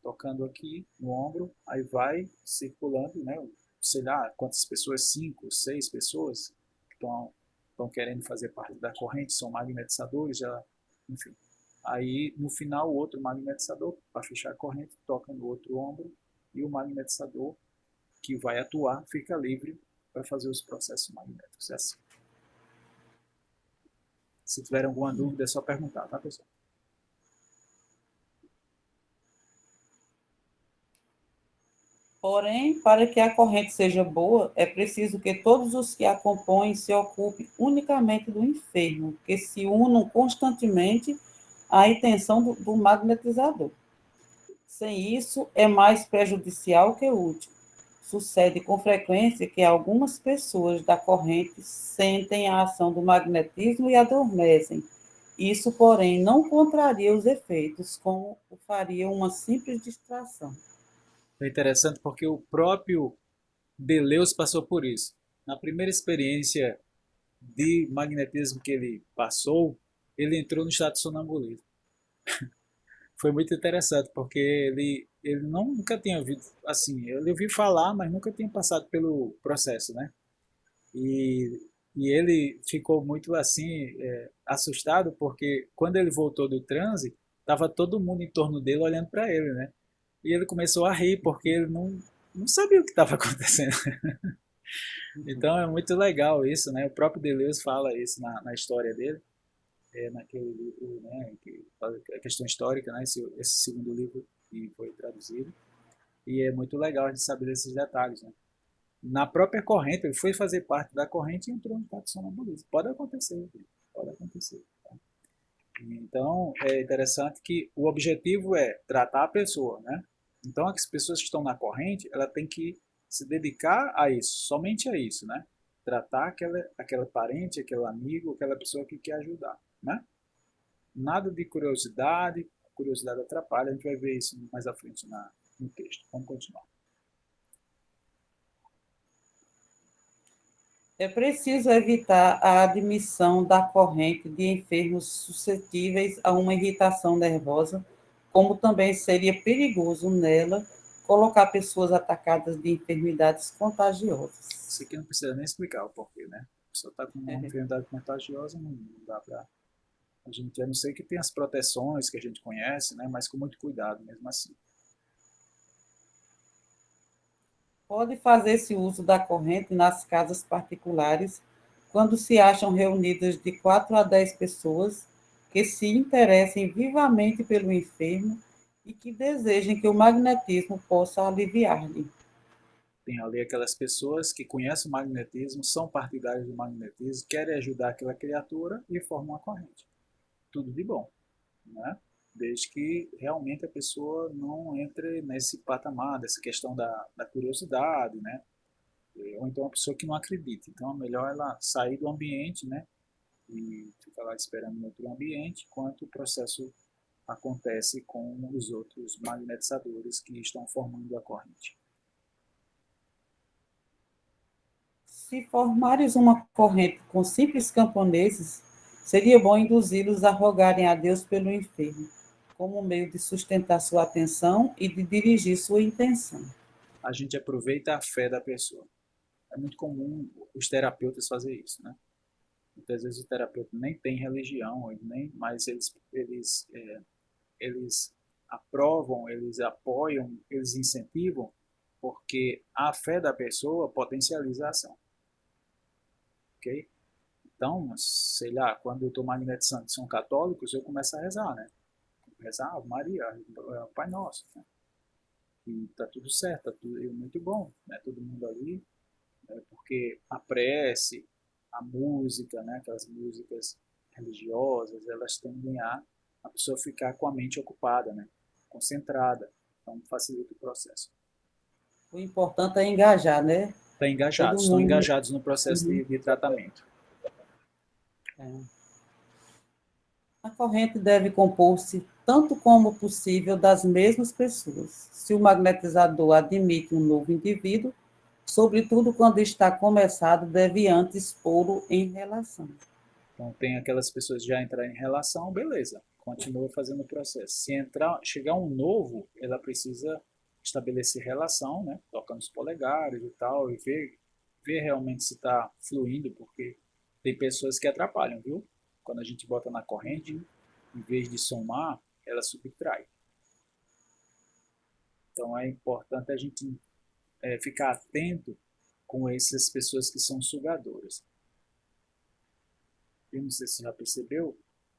tocando aqui no ombro. Aí vai circulando, né? Sei lá quantas pessoas, 5, 6 pessoas que estão querendo fazer parte da corrente, são magnetizadores, já, enfim. Aí no final o outro magnetizador, para fechar a corrente, toca no outro ombro e o magnetizador que vai atuar fica livre para fazer os processos magnéticos. É assim. Se tiver alguma dúvida é só perguntar, tá, pessoal? Porém, para que a corrente seja boa, é preciso que todos os que a compõem se ocupem unicamente do enfermo, que se unam constantemente à intenção do magnetizador. Sem isso, é mais prejudicial que útil. Sucede com frequência que algumas pessoas da corrente sentem a ação do magnetismo e adormecem. Isso, porém, não contraria os efeitos, como o faria uma simples distração. É interessante porque o próprio Deleuze passou por isso. Na primeira experiência de magnetismo que ele passou, ele entrou no estado de sonambulismo. Foi muito interessante, porque ele nunca tinha ouvido, assim, ele ouviu falar, mas nunca tinha passado pelo processo, né? E, e ele ficou muito, assim, assustado, porque quando ele voltou do transe, estava todo mundo em torno dele olhando para ele, né? E ele começou a rir, porque ele não sabia o que estava acontecendo. Então é muito legal isso, né? O próprio Deleuze fala isso na história dele, naquele livro, né, que fala a questão histórica, né? Esse segundo livro que foi traduzido. E é muito legal a gente saber desses detalhes, né? Na própria corrente, ele foi fazer parte da corrente e entrou em estado de sonambulismo. Pode acontecer, pode acontecer. Tá? Então, é interessante que o objetivo é tratar a pessoa, né? Então, as pessoas que estão na corrente, ela tem que se dedicar a isso, somente a isso, né? Tratar aquela parente, aquele amigo, aquela pessoa que quer ajudar, né? Nada de curiosidade, curiosidade atrapalha, a gente vai ver isso mais à frente no texto. Vamos continuar. É preciso evitar a admissão da corrente de enfermos suscetíveis a uma irritação nervosa, como também seria perigoso nela colocar pessoas atacadas de enfermidades contagiosas. Isso aqui não precisa nem explicar o porquê, né? A pessoa está com uma enfermidade contagiosa, não dá para. A gente, a não ser que tem as proteções que a gente conhece, né? Mas com muito cuidado mesmo assim. Pode fazer-se uso da corrente nas casas particulares, quando se acham reunidas de 4 a 10 pessoas que se interessem vivamente pelo enfermo e que desejem que o magnetismo possa aliviar-lhe. Tem ali aquelas pessoas que conhecem o magnetismo, são partidários do magnetismo, querem ajudar aquela criatura e formam uma corrente. Tudo de bom, né? Desde que realmente a pessoa não entre nesse patamar, dessa questão da curiosidade, né? Ou então uma pessoa que não acredita. Então é melhor ela sair do ambiente, né? E ficar lá esperando em outro ambiente, enquanto o processo acontece com os outros magnetizadores que estão formando a corrente. Se formares uma corrente com simples camponeses, seria bom induzi-los a rogarem a Deus pelo enfermo, como meio de sustentar sua atenção e de dirigir sua intenção. A gente aproveita a fé da pessoa. É muito comum os terapeutas fazer isso, né? Muitas vezes o terapeuta nem tem religião, mas eles aprovam, eles apoiam, eles incentivam, porque a fé da pessoa potencializa a ação. Ok? Então, sei lá, quando eu estou magnetizando, são católicos, eu começo a rezar, né? rezar a Ave Maria, Pai Nosso, né? E tá tudo certo, tá tudo muito bom, né? Todo mundo ali, né? Porque a prece, a música, né? Aquelas músicas religiosas, elas tendem a pessoa ficar com a mente ocupada, né? Concentrada, então facilita o processo. O importante é engajar, né? Todo Estão mundo. engajados no processo Uhum. de tratamento. É. A corrente deve compor-se tanto como possível das mesmas pessoas. Se o magnetizador admite um novo indivíduo, sobretudo quando está começado, deve antes pô-lo em relação. Então tem aquelas pessoas que já entraram em relação, beleza, continua fazendo o processo. Se chegar um novo, ela precisa estabelecer relação, né? Tocando os polegares e tal, e ver realmente se está fluindo, porque tem pessoas que atrapalham, viu? Quando a gente bota na corrente, em vez de somar, ela subtrai. Então é importante a gente ficar atento com essas pessoas que são sugadoras. Eu não sei se você já percebeu,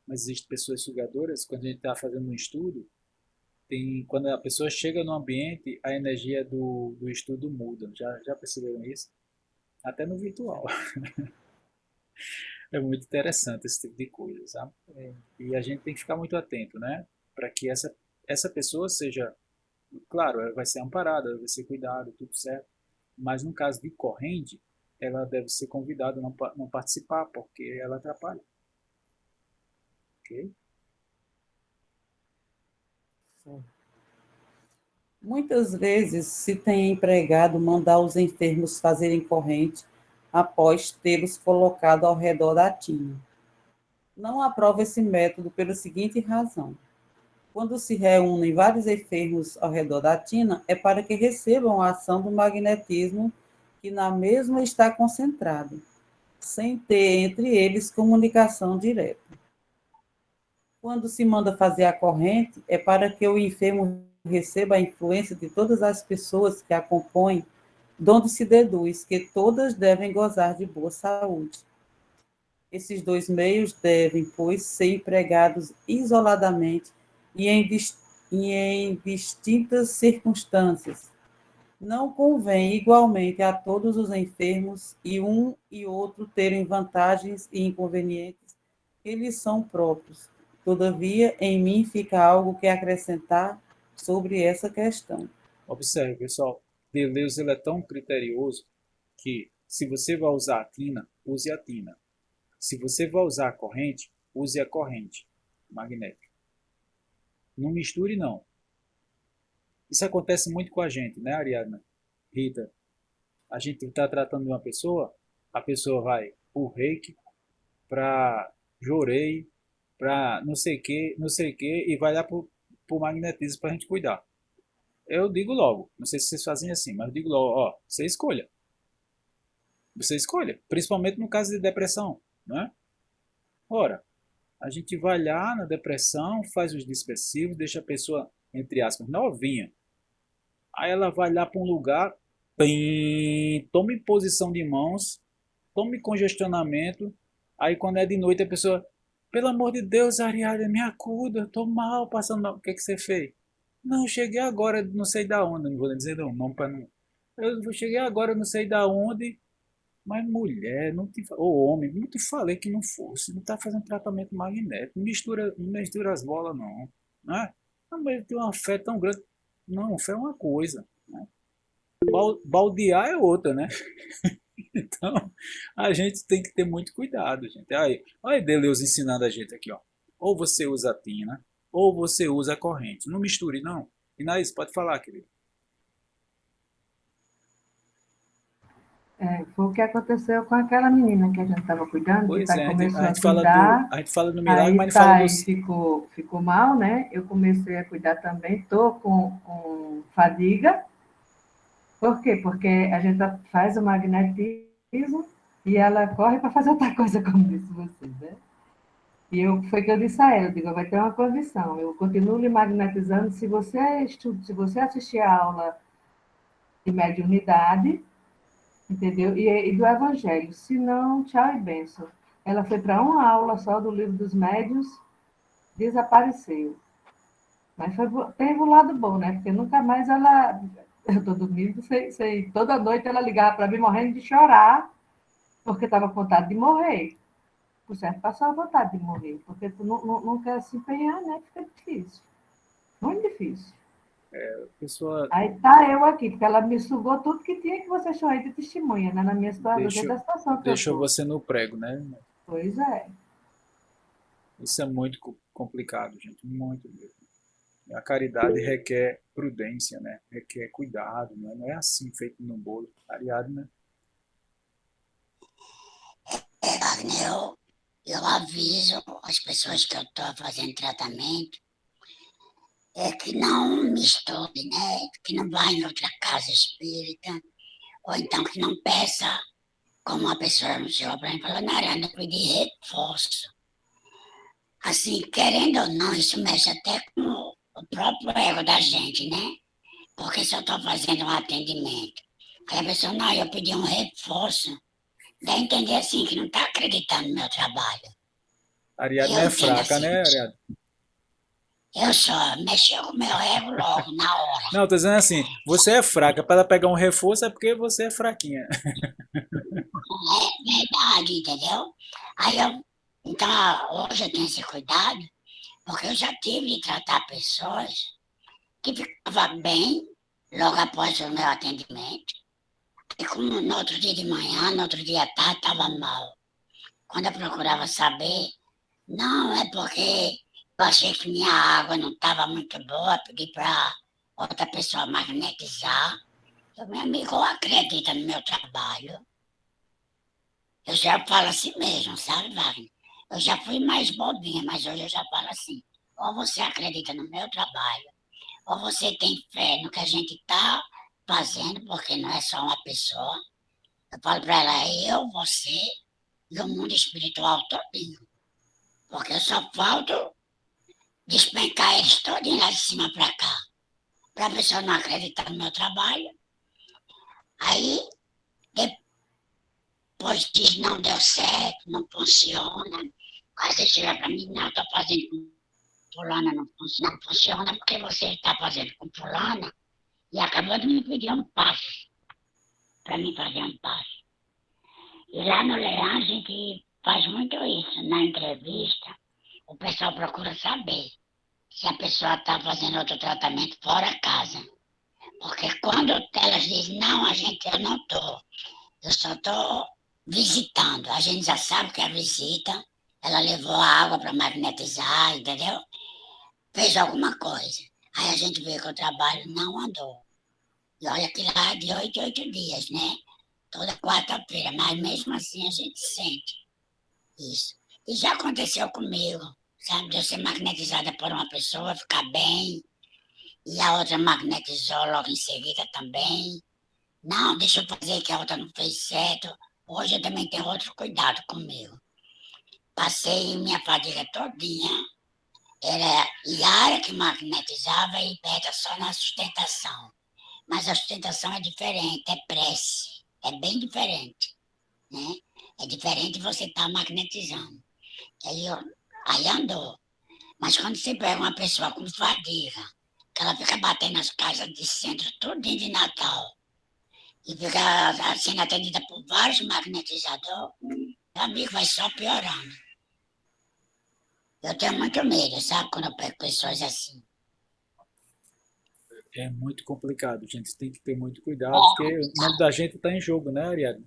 mas existem pessoas sugadoras. Quando a gente está fazendo um estudo, quando a pessoa chega no ambiente, a energia do estudo muda. Já perceberam isso? Até no virtual. É muito interessante esse tipo de coisa, sabe? E a gente tem que ficar muito atento, né? Para que essa pessoa seja, claro, ela vai ser amparada, ela vai ser cuidada, tudo certo. Mas no caso de corrente, ela deve ser convidada a não participar, porque ela atrapalha. Ok? Muitas vezes se tem empregado mandar os enfermos fazerem corrente após tê-los colocado ao redor da tina. Não aprovo esse método pela seguinte razão. Quando se reúnem vários enfermos ao redor da tina, é para que recebam a ação do magnetismo que na mesma está concentrado, sem ter entre eles comunicação direta. Quando se manda fazer a corrente, é para que o enfermo receba a influência de todas as pessoas que a compõem, donde se deduz que todas devem gozar de boa saúde. Esses dois meios devem, pois, ser empregados isoladamente e em distintas circunstâncias. Não convém igualmente a todos os enfermos e um e outro terem vantagens e inconvenientes que lhes são próprios. Todavia, em mim fica algo que acrescentar sobre essa questão. Observe, pessoal, Deleuze ele é tão criterioso que se você vai usar a tina, use a tina. Se você vai usar a corrente, use a corrente magnética. Não misture, não. Isso acontece muito com a gente, né, Ariadna? Rita, a gente está tratando de uma pessoa, a pessoa vai pro reiki, para jorei, para não sei que, e vai lá pro magnetismo para a gente cuidar. Eu digo logo, não sei se vocês fazem assim, mas eu digo logo, ó, você escolha. Você escolha, principalmente no caso de depressão, né? Ora, a gente vai lá na depressão, faz os dispersivos, deixa a pessoa, entre aspas, novinha. Aí ela vai lá para um lugar, tome posição de mãos, tome congestionamento. Aí quando é de noite a pessoa, pelo amor de Deus, Ariadna, me acuda, eu tô mal, passando mal. O que que você fez? Não, cheguei agora, não sei da onde, não vou dizer não para não. Eu cheguei agora, não sei da onde, mas mulher, ou homem, não te falei que não fosse, não tá fazendo tratamento magnético, não mistura as bolas não, né? Não, mas tem uma fé tão grande. Não, fé é uma coisa, né? Baldear é outra, né? Então, a gente tem que ter muito cuidado, gente. Aí, olha Deleuze ensinando a gente aqui, ó. Ou você usa a tina, ou você usa a corrente. Não misture, não. Inaís, pode falar, querido. Foi o que aconteceu com aquela menina que a gente estava cuidando, que Pois é, começou a a gente fala do, cuidar, a gente fala do milagre, aí mas não fala Thay dos. ficou mal, né? Eu comecei a cuidar também, estou com fadiga. Por quê? Porque a gente faz o magnetismo e ela corre para fazer outra coisa, como disse você, né? Foi que eu disse a ela, eu digo, vai ter uma condição, eu continuo lhe magnetizando se você assistir a aula de mediunidade, entendeu? E do Evangelho. Se não, tchau e benção. Ela foi para uma aula só do Livro dos Médiuns, desapareceu. Mas teve um lado bom, né? Porque nunca mais ela. Eu estou dormindo, toda noite ela ligava para mim morrendo de chorar, porque estava com vontade de morrer. Por certo, passou a vontade de morrer, porque tu não quer se empenhar, né? Fica difícil. Muito difícil. A pessoa Aí tá eu aqui, porque ela me sugou tudo que tinha que você chamar de testemunha, né? Na minha situação, dentro deixou, da situação que eu deixou estou. você no prego, né? Pois é. Isso é muito complicado, gente, muito mesmo. A caridade requer prudência, né? Requer cuidado, né? Não é assim feito no bolo. Ariadne, né? Wagner, eu aviso as pessoas que eu estou fazendo tratamento que não misture, né? Que não vá em outra casa espírita, ou então que não peça, como uma pessoa me chegou para mim e falou, Narana, eu pedi reforço. Assim, querendo ou não, isso mexe até com o próprio ego da gente, né? Porque se eu estou fazendo um atendimento, aí a pessoa, não, eu pedi um reforço, dá a entender assim, que não está acreditando no meu trabalho. Ariadne Eu é entendo fraca, assim, né, Ariadne? eu só mexeu com o meu ego logo, na hora. Não, tô dizendo assim, você é fraca. Para ela pegar um reforço é porque você é fraquinha. É verdade, entendeu? Aí eu, então, hoje eu tenho esse cuidado, porque eu já tive de tratar pessoas que ficavam bem logo após o meu atendimento, e como no outro dia de manhã, no outro dia à tarde, estava mal. Quando eu procurava saber, não, é porque eu achei que minha água não estava muito boa, pedi para outra pessoa magnetizar. Eu, meu amigo, acredita no meu trabalho. Eu já falo assim mesmo, sabe, Wagner? Eu já fui mais bobinha, mas hoje eu já falo assim. Ou você acredita no meu trabalho, ou você tem fé no que a gente está fazendo, porque não é só uma pessoa. Eu falo para ela, é eu, você e o mundo espiritual todinho. Porque eu só falto despencar eles todinho lá de cima para cá. Para a pessoa não acreditar no meu trabalho. Aí, depois diz, não deu certo, não funciona. Aí você chega para mim, não, estou fazendo com fulana, não funciona porque você está fazendo com fulana e acabou de me pedir um passe, para mim fazer um passe. E lá no Leão a gente faz muito isso. Na entrevista, o pessoal procura saber se a pessoa está fazendo outro tratamento fora casa. Porque quando elas dizem, não, eu não estou, eu só estou visitando. A gente já sabe que a visita, ela levou a água para magnetizar, entendeu? Fez alguma coisa. Aí a gente vê que o trabalho não andou. E olha que lá é de 8 dias, né? Toda quarta-feira, mas mesmo assim a gente sente isso. E já aconteceu comigo, sabe? De eu ser magnetizada por uma pessoa, ficar bem, e a outra magnetizou logo em seguida também. Não, deixa eu fazer que a outra não fez certo. Hoje eu também tenho outro cuidado comigo. Passei minha fadiga todinha, era Yara que magnetizava e Beta só na sustentação. Mas a sustentação é diferente, é prece, é bem diferente, né? É diferente você estar magnetizando. Aí, aí andou. Mas quando você pega uma pessoa com fadiga, que ela fica batendo nas casas de centro tudinho de Natal, e fica sendo atendida por vários magnetizadores, meu amigo vai só piorando. Eu tenho muito medo, sabe, quando eu pego pessoas assim. É muito complicado, gente. Tem que ter muito cuidado, porque o nome da gente está em jogo, né, Ariadne?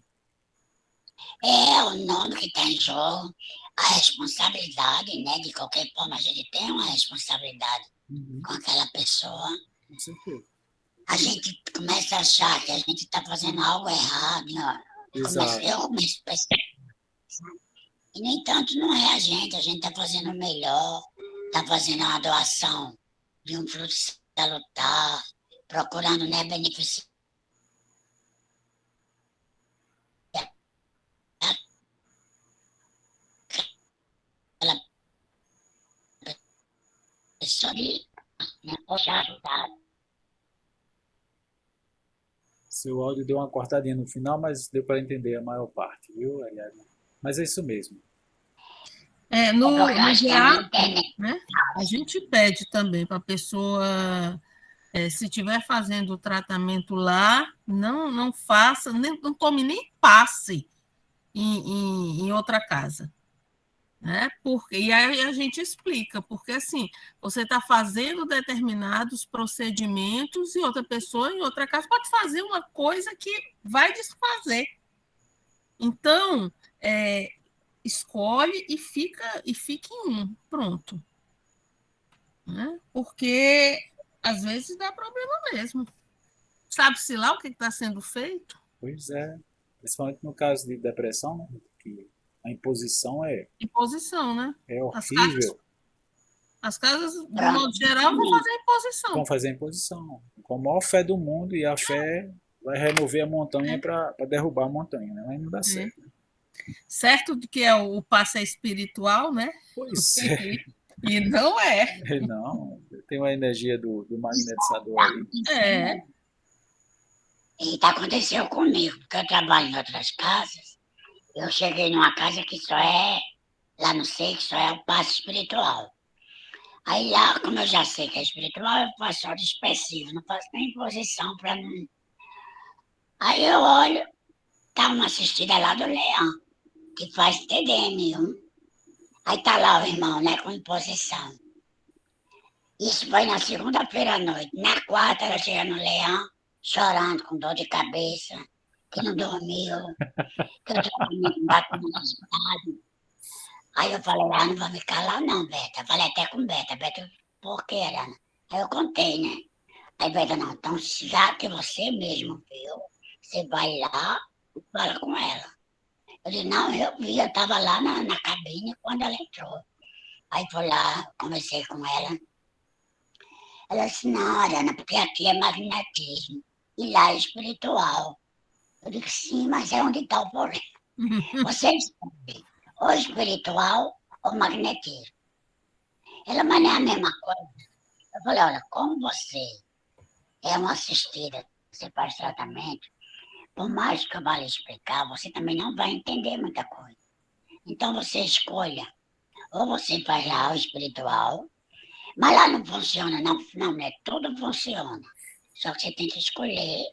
É o nome que está em jogo, a responsabilidade, né? De qualquer forma, a gente tem uma responsabilidade Uhum, com aquela pessoa. com certeza. A gente começa a achar que a gente está fazendo algo errado, né? Exato. Eu começo a pensar. E, no entanto, não é a gente está fazendo o melhor, está fazendo uma doação de um fruto salutar, procurando, né, beneficiar aquela pessoa ali, né, poxa, ajudar. Seu áudio deu uma cortadinha no final, mas deu para entender a maior parte, viu, Ariadne? Mas é isso mesmo. No Porque eu acho que a GA, internet. né, a gente pede também para a pessoa, se estiver fazendo o tratamento lá, não faça, não tome nem passe em outra casa. Né? E aí a gente explica, porque assim, você está fazendo determinados procedimentos e outra pessoa em outra casa pode fazer uma coisa que vai desfazer. Então, escolhe e fique em um, pronto. Né? Porque às vezes dá problema mesmo. Sabe-se lá o que está sendo feito? Pois é. Principalmente no caso de depressão, né? Que a imposição Imposição, né? é As casas, horrível. as casas, de Pronto. modo geral, vão fazer imposição. Vão fazer a imposição. Com a maior fé do mundo, e a fé vai remover a montanha para derrubar a montanha, né? Mas não dá certo. Certo de que o passe é espiritual, né? Pois é. E não é. Não, tem uma energia do magnetizador aí. E aconteceu comigo, porque eu trabalho em outras casas. Eu cheguei numa casa que só é, lá no sei, que só é o passe espiritual. Aí lá, como eu já sei que é espiritual, eu faço só dispersivo, não faço nem imposição para não. Aí eu olho, tá uma assistida lá do Leão, que faz TDM1. Aí tá lá o irmão, né, com imposição. Isso foi na segunda-feira à noite. Na quarta, ela chega no Leão, chorando, com dor de cabeça, que não dormiu, que eu trabalhei com batom. Aí eu falei, não vou me calar não, Beta. Eu falei até com Beta. Beta, por quê, Ana? Aí eu contei, né? Aí Beta, não, então já que você mesmo viu, você vai lá e fala com ela. Eu disse, não, eu vi, eu estava lá na cabine quando ela entrou. Aí fui lá, conversei com ela. Ela disse, não, Ariana, porque aqui é magnetismo e lá é espiritual. Eu disse, sim, mas é onde está o problema. Você escolhe ou espiritual ou magnetismo. Ela, mas não é a mesma coisa. Eu falei, olha, como você é uma assistida, você faz tratamento, por mais que eu vá lhe explicar, você também não vai entender muita coisa. Então você escolha, ou você faz lá o espiritual, mas lá não funciona, não, né? Tudo funciona. Só que você tem que escolher,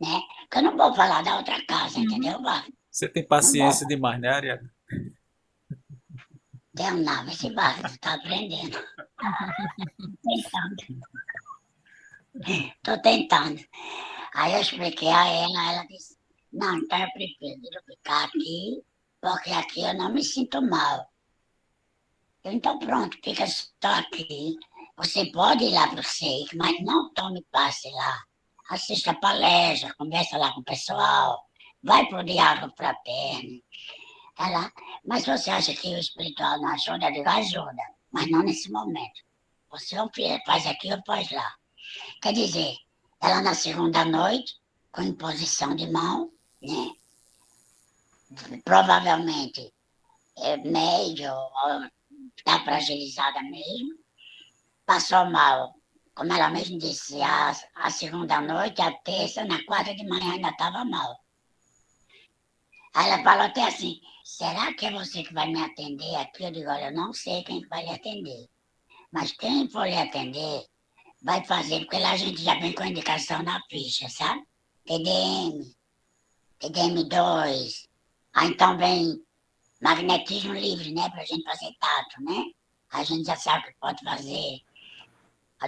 né? Porque eu não vou falar da outra casa, entendeu, Wagner? Você tem paciência demais, né, Ariana? Deu não, esse Wagner tá aprendendo. Tô tentando. Aí eu expliquei a ela disse, não, então eu prefiro ficar aqui, porque aqui eu não me sinto mal. Então pronto, fica só aqui. Você pode ir lá para o SEIC, mas não tome passe lá. Assista a palestra, conversa lá com o pessoal, vai para o diálogo fraterno. Ela, mas você acha que o espiritual não ajuda? Eu digo, ajuda, mas não nesse momento. Você faz aqui ou faz lá. Quer dizer, ela na segunda noite, com imposição de mão, né? Provavelmente médio, está fragilizada mesmo, passou mal, como ela mesmo disse, a segunda noite, a terça, na quarta de manhã ainda estava mal. Aí ela falou até assim, será que é você que vai me atender aqui? Eu digo, olha, eu não sei quem vai lhe atender, mas quem for lhe atender vai fazer, porque lá a gente já vem com indicação na ficha, sabe? TDM, TDM2, aí então vem magnetismo livre, né, para a gente fazer tato, né? A gente já sabe o que pode fazer.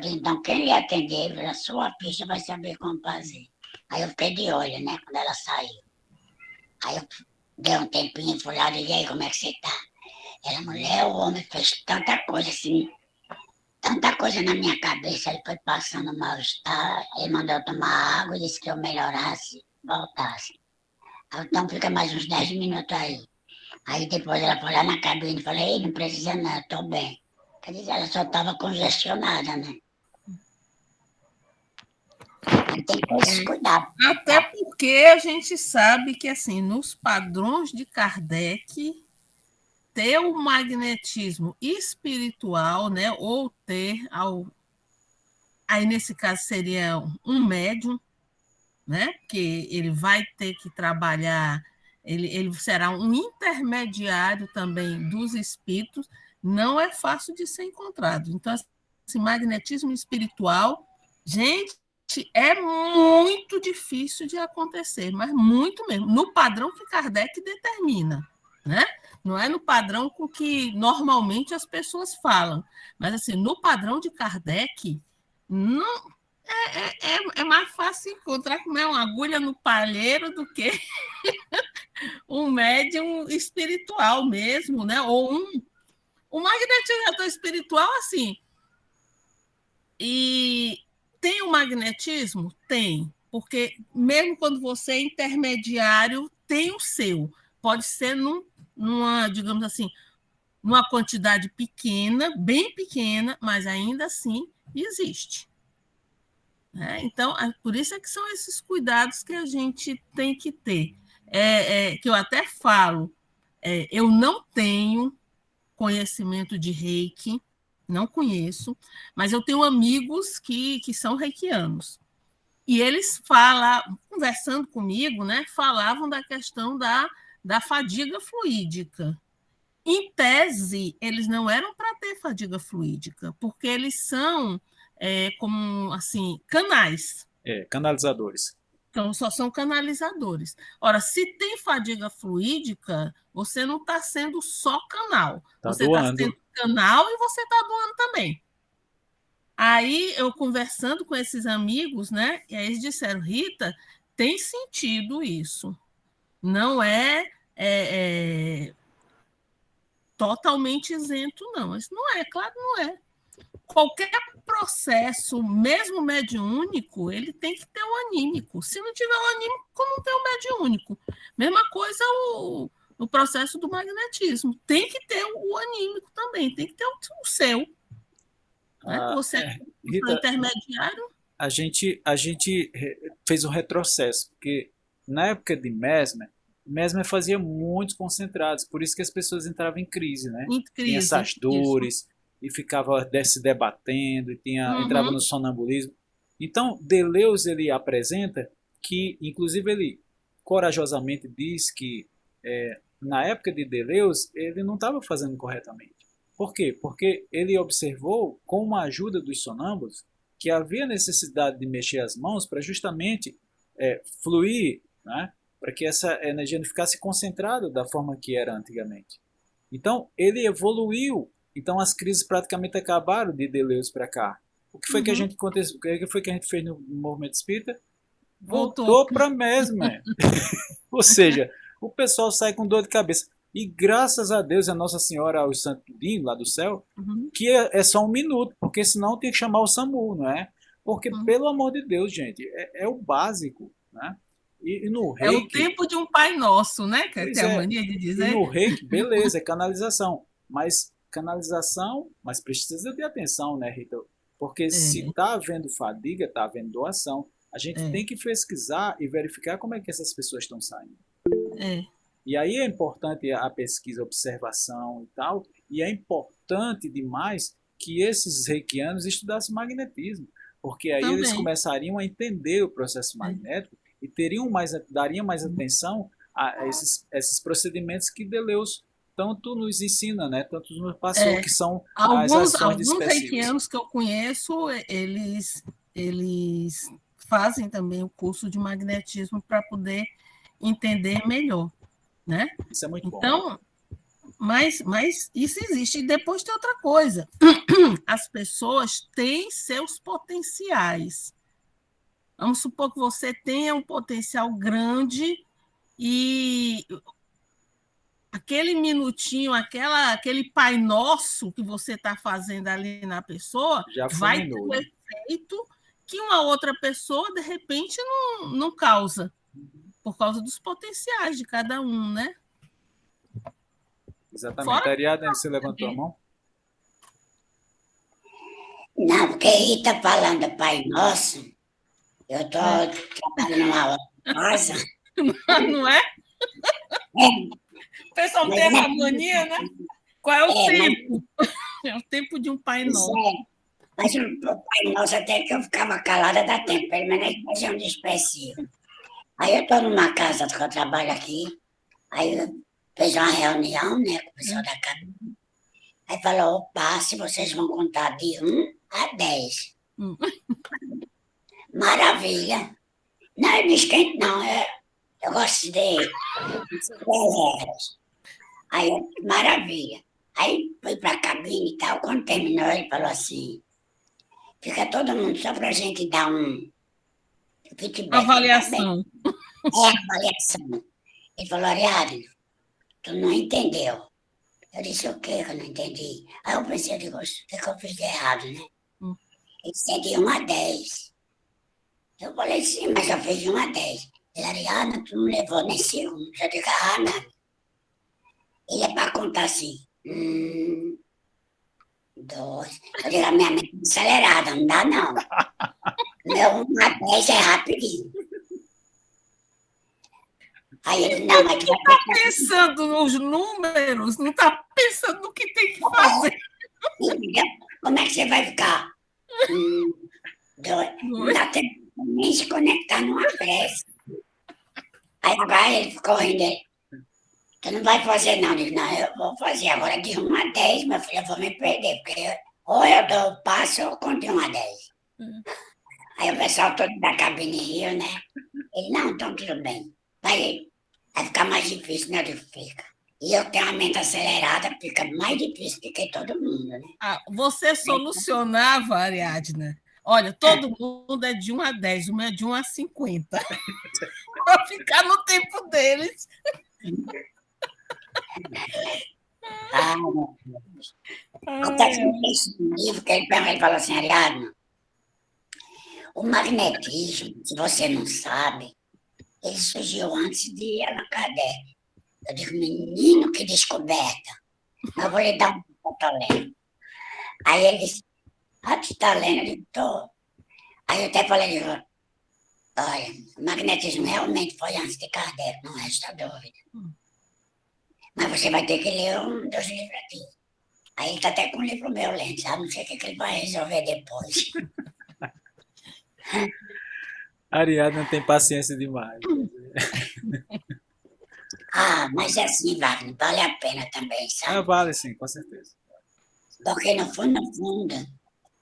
Então, quem lhe atender pela sua ficha vai saber como fazer. Aí eu fiquei de olho, né, quando ela saiu. Aí eu dei um tempinho e fui lá e disse, e aí, como é que você tá? Ela, mulher, o homem fez tanta coisa assim, tanta coisa na minha cabeça, ele foi passando mal-estar, ele mandou eu tomar água e disse que eu melhorasse, voltasse. Então fica mais uns 10 minutos aí. Aí depois ela foi lá na cabine e falou, ei, não precisa não, eu tô bem. Quer dizer, ela só estava congestionada, né? Tem que ter esse cuidado. Até porque a gente sabe que, assim, nos padrões de Kardec, ter o magnetismo espiritual, né, ou ter, aí nesse caso seria um médium, né, que ele vai ter que trabalhar ele será um intermediário também dos espíritos, não é fácil de ser encontrado. Então, esse magnetismo espiritual, gente, é muito difícil de acontecer, mas muito mesmo, no padrão que Kardec determina, né? Não é no padrão com que normalmente as pessoas falam, mas assim, no padrão de Kardec, não é mais fácil encontrar como é uma agulha no palheiro do que um médium espiritual mesmo, né? Ou um magnetizador espiritual, assim. E tem o magnetismo? Tem, porque mesmo quando você é intermediário, tem o seu. Pode ser numa, digamos assim, numa quantidade pequena, bem pequena, mas ainda assim existe. Então, por isso é que são esses cuidados que a gente tem que ter. Que eu até falo, eu não tenho conhecimento de reiki, não conheço, mas eu tenho amigos que são reikianos. E eles conversando comigo, né, falavam da questão da fadiga fluídica. Em tese, eles não eram para ter fadiga fluídica, porque eles são como assim, canais. Canalizadores. Então, só são canalizadores. Ora, se tem fadiga fluídica, você não está sendo só canal. Você está sendo canal e você está doando também. Aí, eu conversando com esses amigos, né? E aí eles disseram, Rita, tem sentido isso. Não é totalmente isento, não. Isso não é, claro, não é. Qualquer processo, mesmo mediúnico, ele tem que ter o anímico. Se não tiver o anímico, não tem o mediúnico. Mesma coisa o processo do magnetismo. Tem que ter o anímico também, tem que ter o seu. Você é Rita, intermediário. A gente fez um retrocesso, porque na época de Mesmer fazia muitos concentrados, por isso que as pessoas entravam em crise, né? Tinha essas dores, isso. E ficava se debatendo, e entrava no sonambulismo. Então, Deleuze ele apresenta que, inclusive, ele corajosamente diz que na época de Deleuze ele não estava fazendo corretamente. Por quê? Porque ele observou, com a ajuda dos sonâmbulos, que havia necessidade de mexer as mãos para justamente fluir, né? Para que essa energia não ficasse concentrada da forma que era antigamente. Então, ele evoluiu. Então, as crises praticamente acabaram de Deleuze para cá. O que foi que a gente aconteceu? O que foi que a gente fez no movimento espírita? Voltou para Mesmer. Ou seja, o pessoal sai com dor de cabeça. E graças a Deus, a Nossa Senhora, aos Santinhos lá do céu, que é só 1 minuto, porque senão tem que chamar o SAMU, não é? Porque, pelo amor de Deus, gente, é o básico, né? E no reiki, o tempo de um Pai Nosso, né? Que tem a mania de dizer. E no reiki, beleza, é canalização. Mas precisa de atenção, né, Rita? Porque se está havendo fadiga, está havendo doação. A gente tem que pesquisar e verificar como é que essas pessoas estão saindo. E aí é importante a pesquisa, a observação e tal, e é importante demais que esses reikianos estudassem magnetismo, porque aí eles começariam a entender o processo magnético e dariam mais atenção a esses procedimentos que Deleuze tanto nos ensina, né? Tanto nos passou, que são as ações dispersivas. Alguns reikianos que eu conheço, eles fazem também o curso de magnetismo para poder entender melhor. Né? Isso é muito bom. Então, mas isso existe. E depois tem outra coisa. As pessoas têm seus potenciais. Vamos supor que você tenha um potencial grande e aquele minutinho, aquele Pai Nosso que você está fazendo ali na pessoa vai ter um efeito que uma outra pessoa, de repente, não causa. Por causa dos potenciais de cada um, né? Exatamente. Ariadne, você levantou a mão? Não, porque Rita falando Pai Nosso, eu estou trabalhando numa outra casa. Não é? O pessoal tem essa mania, né? Qual é o tempo? É o tempo de um Pai Nosso. Mas o Pai Nosso, até que eu ficava calada, dá tempo, pelo menos fazer um dispersivo. Aí eu estou numa casa que eu trabalho aqui, Aí fez uma reunião, né, com o pessoal da cabine. Aí falou, opa, se vocês vão contar de 1 a 10. Maravilha. Não, eu não esquento, não. Eu gosto de regras. Aí, maravilha. Aí fui para a cabine e tal. Quando terminou, ele falou assim, fica todo mundo só para a gente dar um feedback. Avaliação. Avaliação. Ele falou, Ariadne, tu não entendeu. Eu disse, o quê que eu não entendi? Aí eu pensei, eu digo, o que eu fiz de errado, né? Ele disse, de 1 a 10. Eu falei, sim, mas eu fiz de 1 a 10. Ele, Ariadne, tu não levou nem segundo. Eu digo, não. Ele é para contar assim, 2. Eu digo, a minha mente é acelerada, não dá não. Meu 1 a 10 é rapidinho. Aí ele, não, mas tu vai Está pensando nos números, não está pensando no que tem que fazer. Como é que você vai ficar? 2. Não dá tempo nem se conectar numa pressa. Aí agora ele ficou rindo. Tu não vai fazer não. Eu digo, não, eu vou fazer agora de 1 a 10, meu filho, eu vou me perder, porque ou eu dou o passo ou eu conto de 1 a 10. Aí o pessoal todo da cabine riu, né? Ele, não, então tudo bem. Vai ficar mais difícil, né? Eu digo, fica. E eu tenho a mente acelerada, fica mais difícil do que todo mundo, né? Você solucionava, Ariadna. Olha, todo mundo é de 1 a 10, uma é de 1 a 50. Para ficar no tempo deles. Meu Deus. Até que eu fiz um livro que ele falou assim, Ariadna, o magnetismo, se você não sabe, ele surgiu antes de Allan Kardec. Eu digo, menino, que descoberta. Eu vou lhe dar um pouco para lendo. Aí ele disse, tu está lendo? Eu digo, tô. Aí eu até falei, olha, o magnetismo realmente foi antes de Kardec, não resta dúvida. Mas você vai ter que ler um dos livros aqui. Aí ele está até com um livro meu lendo, sabe? Não sei o que ele vai resolver depois. Ariadna tem paciência demais. Mas assim, Wagner, vale a pena também, sabe? Vale sim, com certeza. Porque no fundo,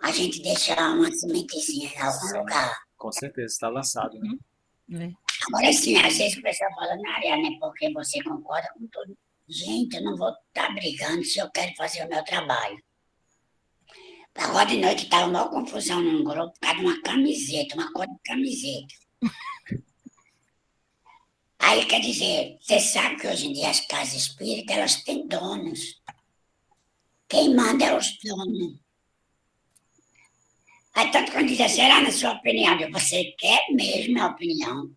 a gente deixa uma sementezinha em algum lugar. Com certeza, está lançado, né? Agora sim, às vezes o pessoal fala, não, Ariadna, é porque você concorda com tudo. Gente, eu não vou estar brigando se eu quero fazer o meu trabalho. Agora de noite estava uma confusão num grupo por causa de uma camiseta, uma cor de camiseta. Aí, quer dizer, você sabe que hoje em dia as casas espíritas, elas têm donos. Quem manda é os donos. Aí, tanto quando diz, será na sua opinião? Você quer mesmo a opinião?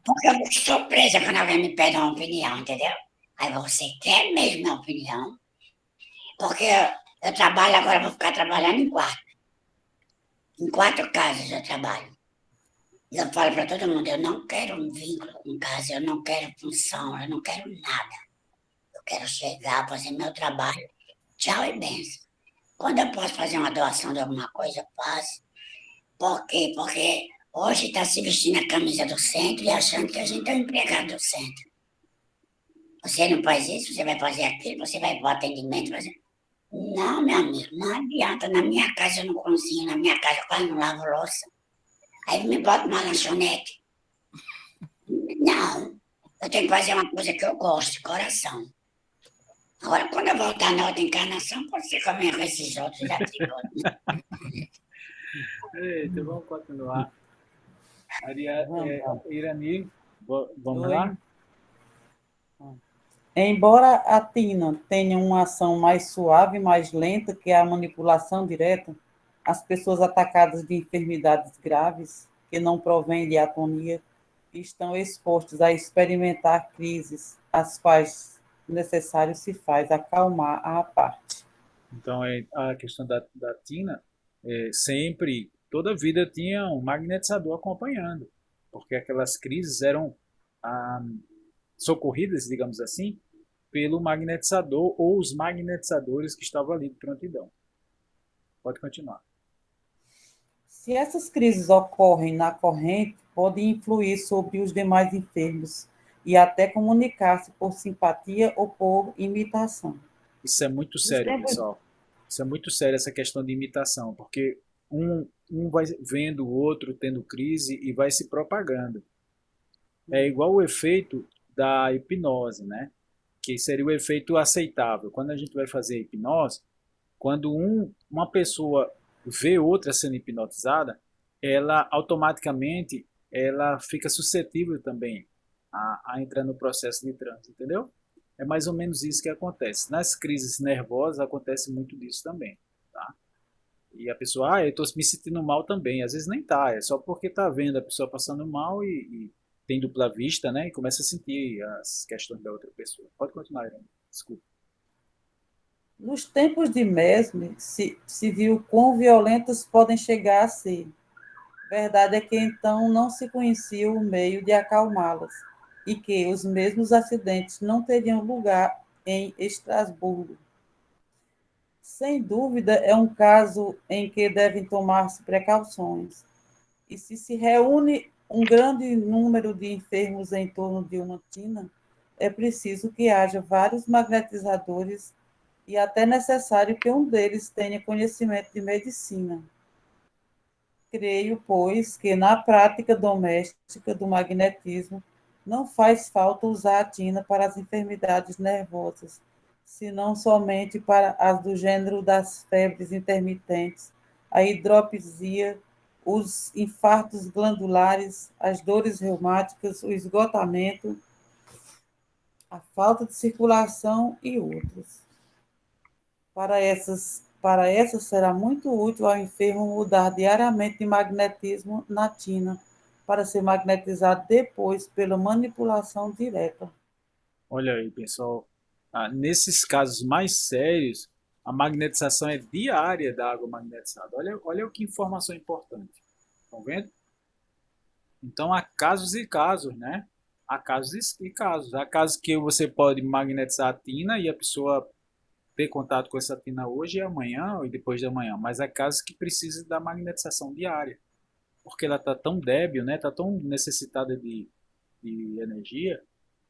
Porque eu fico surpresa quando alguém me pede uma opinião, entendeu? Aí, você quer mesmo a opinião? Porque eu trabalho agora, vou ficar trabalhando em 4. Em 4 casas eu trabalho. E eu falo para todo mundo, eu não quero um vínculo com casa, eu não quero função, eu não quero nada. Eu quero chegar, fazer meu trabalho, tchau e benção. Quando eu posso fazer uma doação de alguma coisa, eu faço. Por quê? Porque hoje está se vestindo a camisa do centro e achando que a gente é um empregado do centro. Você não faz isso, você vai fazer aquilo, você vai para o atendimento, fazer... Não, meu amigo, não adianta. Na minha casa eu não cozinho, na minha casa eu quase não lavo louça. Aí me bota uma lanchonete. Não, eu tenho que fazer uma coisa que eu gosto, de coração. Agora, quando eu voltar na outra encarnação, pode ser comer com esses outros já ficou. Eita, vamos continuar. Irani, vamos lá? Embora a tina tenha uma ação mais suave e mais lenta que a manipulação direta, as pessoas atacadas de enfermidades graves, que não provêm de atonia, estão expostas a experimentar crises, as quais necessário se faz acalmar a parte. Então, a questão da tina, sempre, toda a vida tinha um magnetizador acompanhando, porque aquelas crises eram socorridas, digamos assim, pelo magnetizador ou os magnetizadores que estavam ali de prontidão. Pode continuar. Se essas crises ocorrem na corrente, podem influir sobre os demais enfermos e até comunicar-se por simpatia ou por imitação. Isso é muito Nos sério, tempos, pessoal. Isso é muito sério, essa questão de imitação, porque um vai vendo o outro tendo crise e vai se propagando. É igual o efeito da hipnose, né? Que seria o efeito aceitável. Quando a gente vai fazer a hipnose, quando uma pessoa vê outra sendo hipnotizada, ela automaticamente ela fica suscetível também a entrar no processo de transe, entendeu? É mais ou menos isso que acontece. Nas crises nervosas acontece muito disso também, tá? E a pessoa, eu estou me sentindo mal também. Às vezes nem tá, é só porque está vendo a pessoa passando mal e tem dupla vista, né? E começa a sentir as questões da outra pessoa. Pode continuar, Irene. Desculpa. Nos tempos de Mesmer, se viu quão violentos podem chegar a ser. Verdade é que então não se conhecia o meio de acalmá-las e que os mesmos acidentes não teriam lugar em Estrasburgo. Sem dúvida, é um caso em que devem tomar-se precauções. E se reúne um grande número de enfermos em torno de uma tina, é preciso que haja vários magnetizadores e até necessário que um deles tenha conhecimento de medicina. Creio, pois, que na prática doméstica do magnetismo não faz falta usar a tina para as enfermidades nervosas, senão somente para as do gênero das febres intermitentes, a hidropisia, os infartos glandulares, as dores reumáticas, o esgotamento, a falta de circulação e outros. Para essas será muito útil ao enfermo mudar diariamente de magnetismo na tina, para ser magnetizado depois pela manipulação direta. Olha aí, pessoal. Nesses casos mais sérios, a magnetização é diária da água magnetizada. Olha que informação importante. Estão vendo? Então há casos e casos, né? Há casos e casos. Há casos que você pode magnetizar a tina e a pessoa ter contato com essa tina hoje e amanhã e depois de amanhã. Mas há casos que precisam da magnetização diária, porque ela está tão débil, né? Está tão necessitada de energia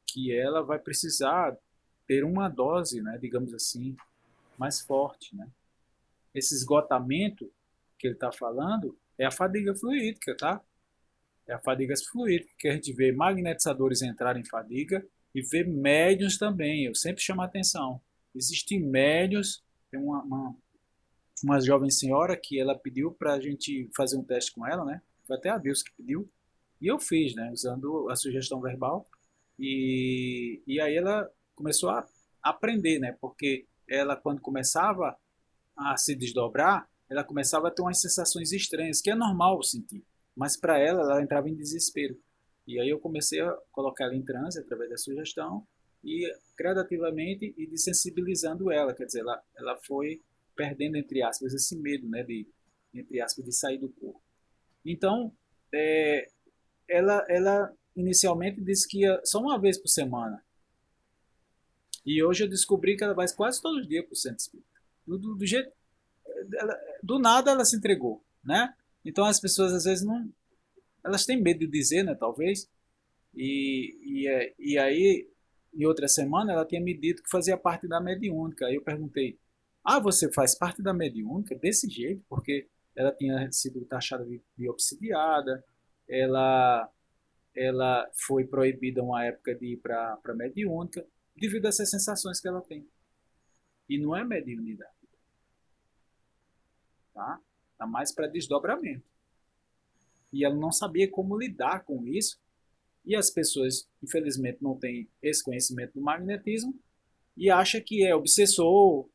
que ela vai precisar ter uma dose, né? Digamos assim, mais forte, né? Esse esgotamento que ele está falando é a fadiga fluídica, tá? É a fadiga fluídica, que a gente vê magnetizadores entrarem em fadiga e vê médiuns também. Eu sempre chamo a atenção. Existem médiuns, tem uma jovem senhora que ela pediu para a gente fazer um teste com ela, né? Foi até a Deus que pediu. E eu fiz, né? Usando a sugestão verbal. E aí ela começou a aprender, né? Porque ela, quando começava a se desdobrar, ela começava a ter umas sensações estranhas, que é normal sentir. Mas para ela entrava em desespero. E aí eu comecei a colocar ela em transe através da sugestão e gradativamente e desensibilizando ela. Quer dizer, ela foi perdendo, entre aspas, esse medo, né? Entre aspas, de sair do corpo. Então, ela inicialmente disse que ia só uma vez por semana. E hoje eu descobri que ela vai quase todos os dias para o centro espírita. Do jeito, do nada ela se entregou, né? Então as pessoas às vezes não, elas têm medo de dizer, né? Talvez. E aí, em outra semana, ela tinha me dito que fazia parte da mediúnica. Aí eu perguntei: você faz parte da mediúnica desse jeito? Porque ela tinha sido taxada de obsidiada, ela ela foi proibida uma época de ir para a mediúnica devido a essas sensações que ela tem. E não é mediunidade, tá? Tá mais para desdobramento. E ela não sabia como lidar com isso. E as pessoas, infelizmente, não têm esse conhecimento do magnetismo e acha que é obsessor,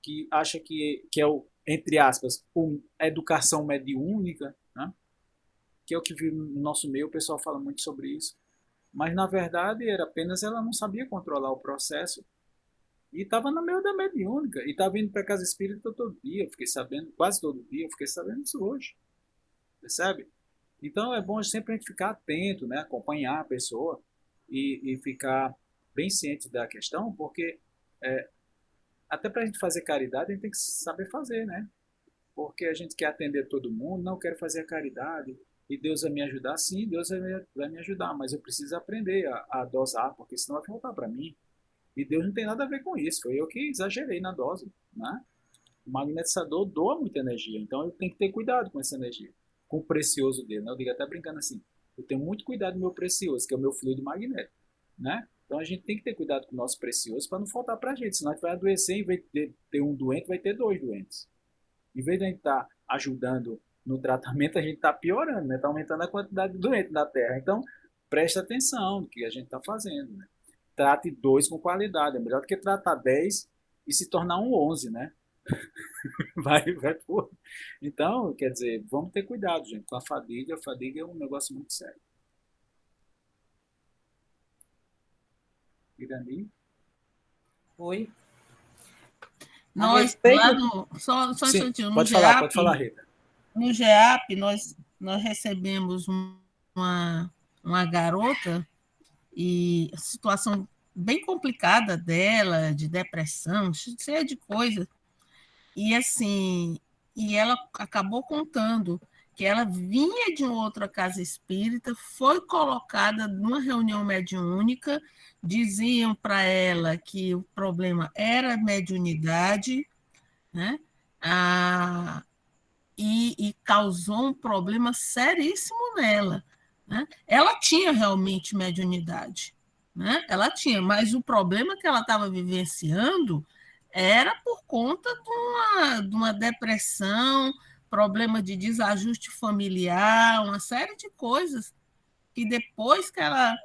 que acha que é o, entre aspas, a educação mediúnica, né? Que é o que vive no nosso meio, o pessoal fala muito sobre isso. Mas, na verdade, era apenas ela não sabia controlar o processo e estava no meio da mediúnica. E estava indo para a casa espírita todo dia. Eu fiquei sabendo, quase todo dia, eu fiquei sabendo isso hoje. Percebe? Então, é bom sempre a gente ficar atento, né? Acompanhar a pessoa e ficar bem ciente da questão, porque até para a gente fazer caridade, a gente tem que saber fazer, né? Porque a gente quer atender todo mundo, não quero fazer a caridade. E Deus vai me ajudar? Sim, Deus vai me ajudar, mas eu preciso aprender a dosar, porque senão vai voltar para mim. E Deus não tem nada a ver com isso, foi eu que exagerei na dose, né? O magnetizador doa muita energia, então eu tenho que ter cuidado com essa energia, com o precioso dele, né? Eu digo até brincando assim, eu tenho muito cuidado do meu precioso, que é o meu fluido magnético, né? Então a gente tem que ter cuidado com o nosso precioso para não faltar para a gente, senão a gente vai adoecer, em vez de ter um doente, vai ter 2 doentes. Em vez de a gente estar ajudando no tratamento, a gente está piorando, né? Está aumentando a quantidade de doentes na Terra. Então, preste atenção no que a gente está fazendo, né? Trate 2 com qualidade. É melhor do que tratar 10 e se tornar um 11, né? Vai por. Então, quer dizer, vamos ter cuidado, gente, com a fadiga. A fadiga é um negócio muito sério. Irani? Oi? Nós, respeito- lá só um Sim, instantinho, no pode GEAP, falar, Rita. no GEAP, nós recebemos uma garota e a situação bem complicada dela, de depressão, cheia de coisa. E assim, e ela acabou contando que ela vinha de uma outra casa espírita, foi colocada numa reunião mediúnica, diziam para ela que o problema era mediunidade, né? E causou um problema seríssimo nela, né? Ela tinha realmente mediunidade, né? Ela tinha, mas o problema que ela estava vivenciando era por conta de uma depressão, problema de desajuste familiar, uma série de coisas que depois que ela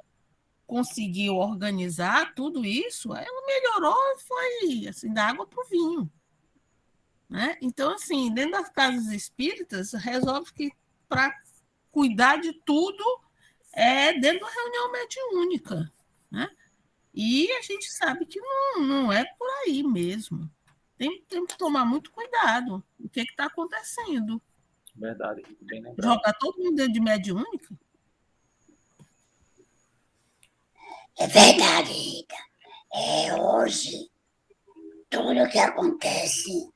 conseguiu organizar tudo isso, ela melhorou e foi assim, da água para o vinho. Né? Então, assim, dentro das casas espíritas, resolve que para cuidar de tudo é dentro da reunião mediúnica. Né? E a gente sabe que não é por aí mesmo. Tem que tomar muito cuidado. O que está acontecendo? Verdade, bem lembrado. Jogar todo mundo dentro de mediúnica? É verdade, Rita. Hoje, tudo que acontece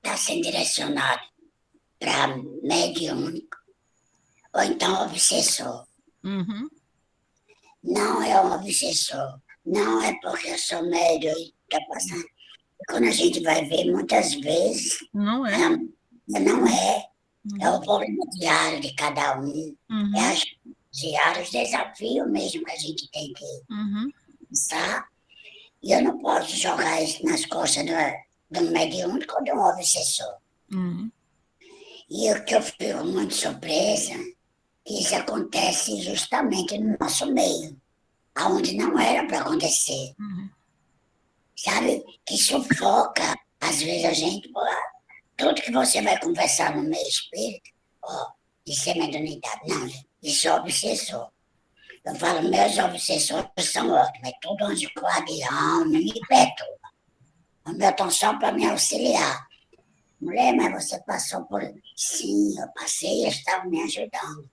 está sendo direcionado para mediúnico ou então obsessor. Uhum. Não é um obsessor. Não é porque eu sou médium e está passando. Quando a gente vai ver, muitas vezes, Não é. Não é. É o problema diário de cada um. Uhum. É os desafios mesmo que a gente tem que Uhum. pensar. E eu não posso jogar isso nas costas de um mediúnico ou de um obsessor. Uhum. E o que eu fico muito surpresa, que isso acontece justamente no nosso meio, onde não era para acontecer. Uhum. Sabe? Que sufoca, às vezes, a gente. Tudo que você vai conversar no meio espírita, isso é mediunidade. Não, isso é obsessor. Eu falo, meus obsessores são ótimos, é tudo anjo guardião, não me perturba. O meu estão só para me auxiliar. Mulher, mas você passou por... Sim, eu passei e eles estavam me ajudando.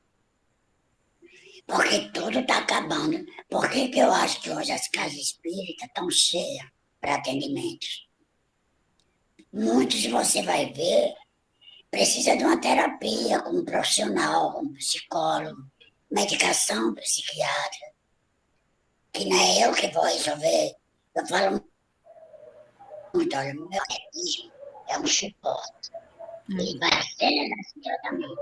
Porque tudo está acabando. Por que eu acho que hoje as casas espíritas estão cheias para atendimentos? Muitos, você vai ver, precisa de uma terapia com um profissional, com um psicólogo, medicação psiquiátrica, que não é eu que vou resolver. Eu falo muito, olha, o meu organismo é um suporte. Ele vai acelerar esse tratamento.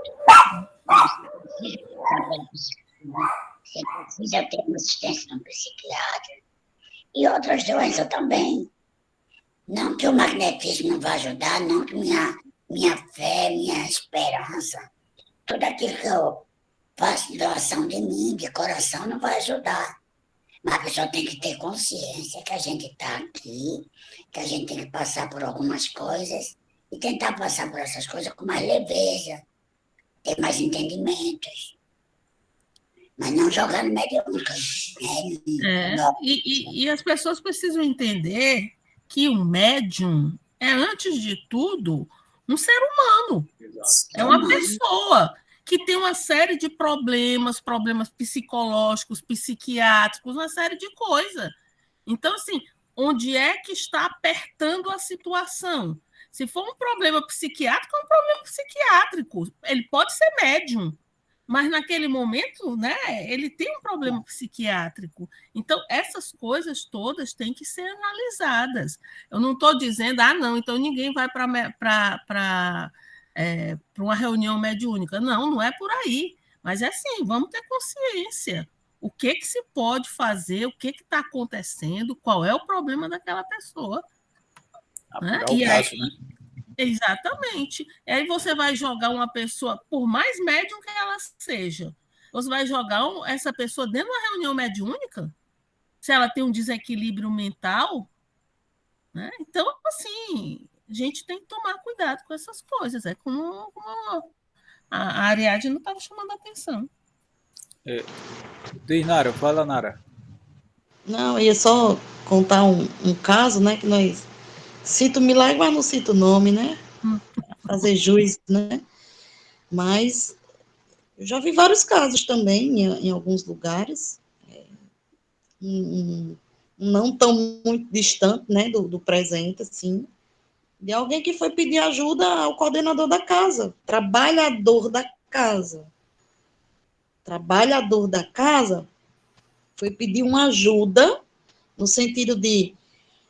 Você precisa ter uma assistência de um psiquiatra. E outras doenças também. Não que o magnetismo não vai ajudar, não que minha fé, minha esperança, tudo aquilo que eu faço doação de mim, de coração, não vai ajudar. Mas a pessoa tem que ter consciência que a gente está aqui, que a gente tem que passar por algumas coisas e tentar passar por essas coisas com mais leveza, ter mais entendimentos. Mas não jogar no mediúnico. E as pessoas precisam entender que o médium é, antes de tudo, um ser humano. É uma pessoa que tem uma série de problemas psicológicos, psiquiátricos, uma série de coisas. Então, assim, onde é que está apertando a situação? Se for um problema psiquiátrico, é um problema psiquiátrico. Ele pode ser médium, mas naquele momento, né, ele tem um problema psiquiátrico. Então, essas coisas todas têm que ser analisadas. Eu não estou dizendo, não, então ninguém vai para uma reunião mediúnica. Não, não é por aí. Mas é assim, vamos ter consciência. O que se pode fazer, o que está acontecendo, qual é o problema daquela pessoa. Né? Apurar o caso, né? Exatamente. E aí você vai jogar uma pessoa, por mais médium que ela seja, você vai jogar essa pessoa dentro de uma reunião mediúnica? Se ela tem um desequilíbrio mental? Né? Então, assim, a gente tem que tomar cuidado com essas coisas. É como a Ariadne não estava chamando a atenção. Diz, Nara, fala, Nara. Não, eu ia só contar um caso, né, que nós cito o milagre, mas não cito o nome, né? Fazer jus, né? Mas eu já vi vários casos também em alguns lugares, não tão muito distante, né, do presente, assim, de alguém que foi pedir ajuda ao coordenador da casa, trabalhador da casa, foi pedir uma ajuda no sentido de,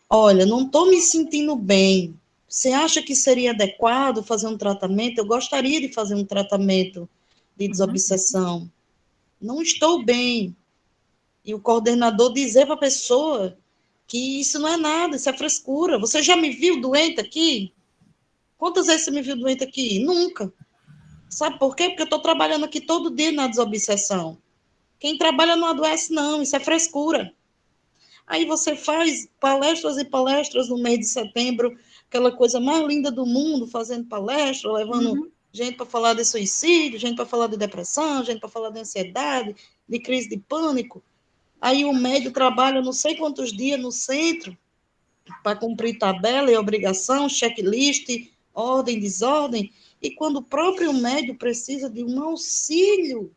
olha, não estou me sentindo bem, você acha que seria adequado fazer um tratamento? Eu gostaria de fazer um tratamento de desobsessão. Não estou bem. E o coordenador dizer para a pessoa que isso não é nada, isso é frescura. Você já me viu doente aqui? Quantas vezes você me viu doente aqui? Nunca. Sabe por quê? Porque eu estou trabalhando aqui todo dia na desobsessão. Quem trabalha não adoece, não. Isso é frescura. Aí você faz palestras e palestras no mês de setembro, aquela coisa mais linda do mundo, fazendo palestra, levando gente para falar de suicídio, gente para falar de depressão, gente para falar de ansiedade, de crise de pânico. Aí o médico trabalha não sei quantos dias no centro para cumprir tabela e obrigação, checklist, ordem, desordem, e quando o próprio médico precisa de um auxílio,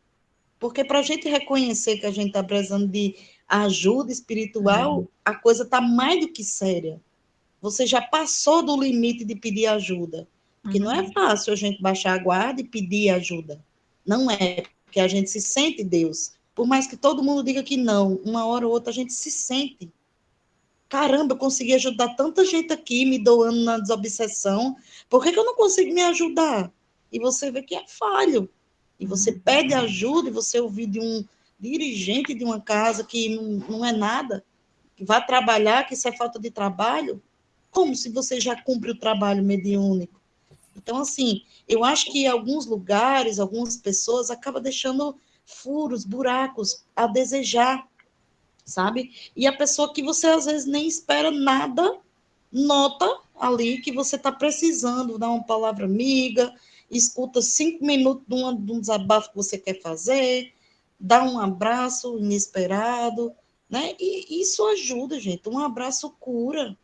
porque para a gente reconhecer que a gente está precisando de ajuda espiritual, a coisa está mais do que séria. Você já passou do limite de pedir ajuda, porque não é fácil a gente baixar a guarda e pedir ajuda. Não é, porque a gente se sente Deus. Por mais que todo mundo diga que não, uma hora ou outra a gente se sente. Caramba, eu consegui ajudar tanta gente aqui, me doando na desobsessão, por que eu não consigo me ajudar? E você vê que é falho. E você pede ajuda, e você ouve de um dirigente de uma casa que não é nada, que vai trabalhar, que isso é falta de trabalho, como se você já cumpre o trabalho mediúnico? Então, assim, eu acho que em alguns lugares, algumas pessoas acabam deixando furos, buracos a desejar, sabe? E a pessoa que você às vezes nem espera nada, nota ali que você está precisando dar uma palavra amiga, escuta 5 minutos de um desabafo que você quer fazer, dá um abraço inesperado, né? E isso ajuda, gente. Um abraço cura.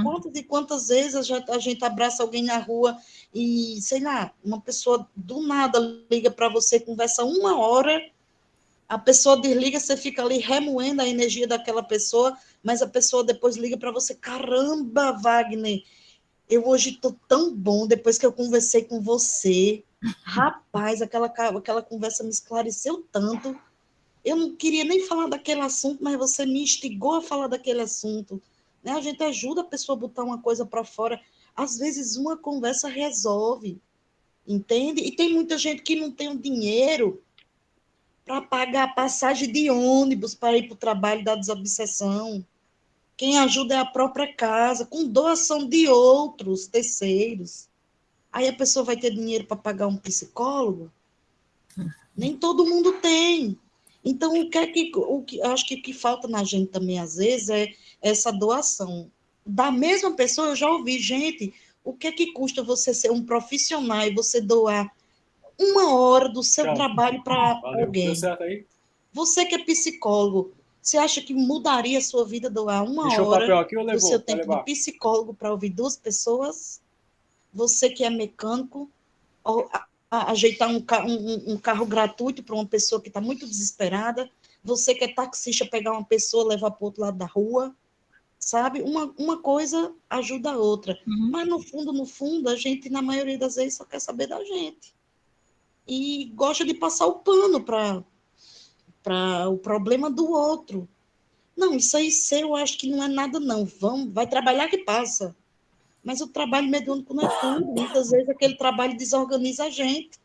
Quantas e quantas vezes a gente abraça alguém na rua e, sei lá, uma pessoa do nada liga para você, conversa 1 hora, a pessoa desliga, você fica ali remoendo a energia daquela pessoa, mas a pessoa depois liga para você, caramba, Wagner, eu hoje estou tão bom depois que eu conversei com você. Rapaz, aquela conversa me esclareceu tanto. Eu não queria nem falar daquele assunto, mas você me instigou a falar daquele assunto. Né? A gente ajuda a pessoa a botar uma coisa para fora. Às vezes uma conversa resolve, entende? E tem muita gente que não tem o dinheiro para pagar a passagem de ônibus para ir para o trabalho da desobsessão. Quem ajuda é a própria casa, com doação de outros terceiros. Aí a pessoa vai ter dinheiro para pagar um psicólogo? Nem todo mundo tem. Então, acho que o que falta na gente também, às vezes, é essa doação. Da mesma pessoa, eu já ouvi, gente, o que é que custa você ser um profissional e você doar 1 hora do seu trabalho para alguém? Deu certo aí? Você que é psicólogo, você acha que mudaria a sua vida doar uma Deixou o hora papel aqui ou do levou? seu Vai tempo de levar? psicólogo para ouvir 2 pessoas? Você que é mecânico, ajeitar um carro gratuito para uma pessoa que está muito desesperada? Você que é taxista, pegar uma pessoa, levar para o outro lado da rua? Sabe? Uma coisa ajuda a outra. Mas, no fundo, a gente, na maioria das vezes, só quer saber da gente. e gosta de passar o pano para o problema do outro. Não, isso aí seu, eu acho que não é nada, não. Vai trabalhar que passa. Mas o trabalho mediúnico não é tudo. Muitas vezes aquele trabalho desorganiza a gente.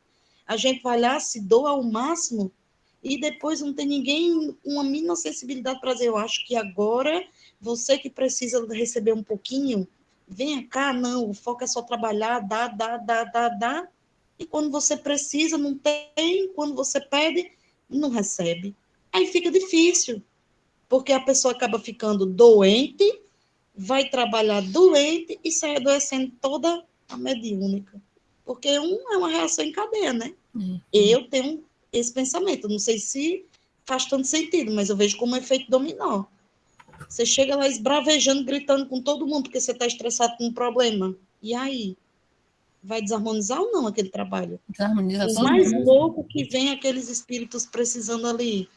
A gente vai lá, se doa ao máximo, e depois não tem ninguém, uma mínima sensibilidade para dizer, eu acho que agora, você que precisa receber um pouquinho, venha cá, não, o foco é só trabalhar, dá. E quando você precisa, não tem, quando você pede, não recebe. Aí fica difícil, porque a pessoa acaba ficando doente, vai trabalhar doente e sai adoecendo toda a mediúnica. Porque é uma reação em cadeia, né? Eu tenho esse pensamento. Não sei se faz tanto sentido, mas eu vejo como um efeito dominó. Você chega lá esbravejando, gritando com todo mundo porque você está estressado com um problema. E aí? Vai desarmonizar ou não aquele trabalho? Desarmoniza Por todo mais mundo. louco que venha aqueles espíritos precisando ali,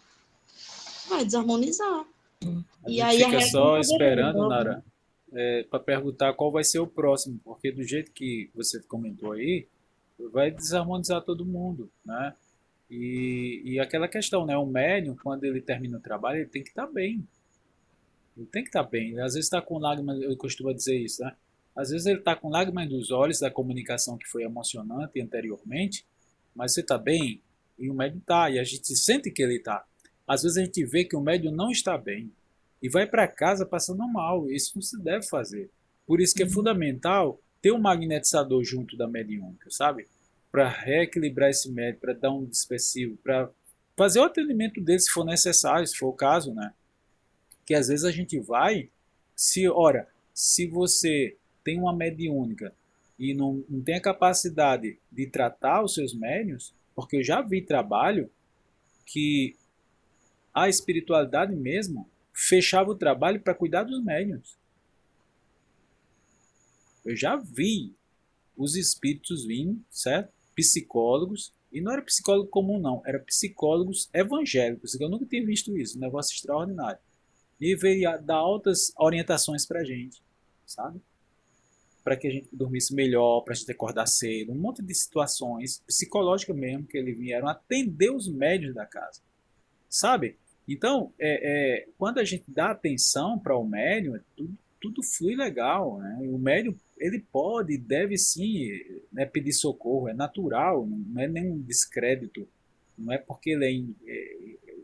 vai desarmonizar. A E gente aí a fica reação só esperando, poderosa. Nara, para perguntar qual vai ser o próximo, porque do jeito que você comentou aí, vai desarmonizar todo mundo, né? E aquela questão, né? O médium, quando ele termina o trabalho, ele tem que estar bem. Ele tem que estar bem. Às vezes está com lágrimas, eu costumo dizer isso, né? Às vezes ele está com lágrimas nos olhos da comunicação que foi emocionante anteriormente, mas você está bem? E o médium está, e a gente sente que ele está. Às vezes a gente vê que o médium não está bem e vai para casa passando mal. Isso não se deve fazer. Por isso que é fundamental ter um magnetizador junto da mediúnica, sabe? Para reequilibrar esse médium, para dar um dispersivo, para fazer o atendimento dele se for necessário, se for o caso, né? Que às vezes a gente vai, se você tem uma mediúnica e não tem a capacidade de tratar os seus médiuns, porque eu já vi trabalho que a espiritualidade mesmo fechava o trabalho para cuidar dos médiuns. Eu já vi os espíritos vindo, certo? Psicólogos, e não era psicólogo comum não, era psicólogos evangélicos, eu nunca tinha visto isso, um negócio extraordinário. E veio dar altas orientações para a gente, sabe? Para que a gente dormisse melhor, para a gente acordar cedo, um monte de situações psicológicas mesmo, que eles vieram atender os médios da casa, sabe? Então, quando a gente dá atenção para o médium, tudo flui legal, né? E o médium, ele pode, deve sim, né, pedir socorro, é natural, não é nenhum descrédito, não é porque ele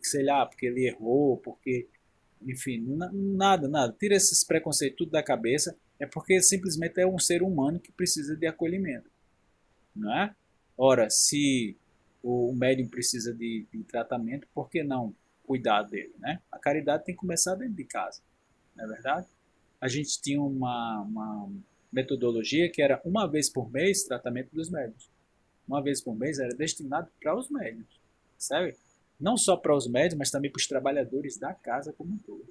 sei lá, porque ele errou, porque enfim, nada. Tira esses preconceitos tudo da cabeça. É porque simplesmente é um ser humano que precisa de acolhimento, não é? Ora, se o médium precisa de tratamento, por que não cuidar dele, né? A caridade tem que começar dentro de casa, não é verdade? A gente tinha uma metodologia que era uma vez por mês tratamento dos médiuns. Uma vez por mês era destinado para os médiuns, sabe? Não só para os médios, mas também para os trabalhadores da casa como um todo.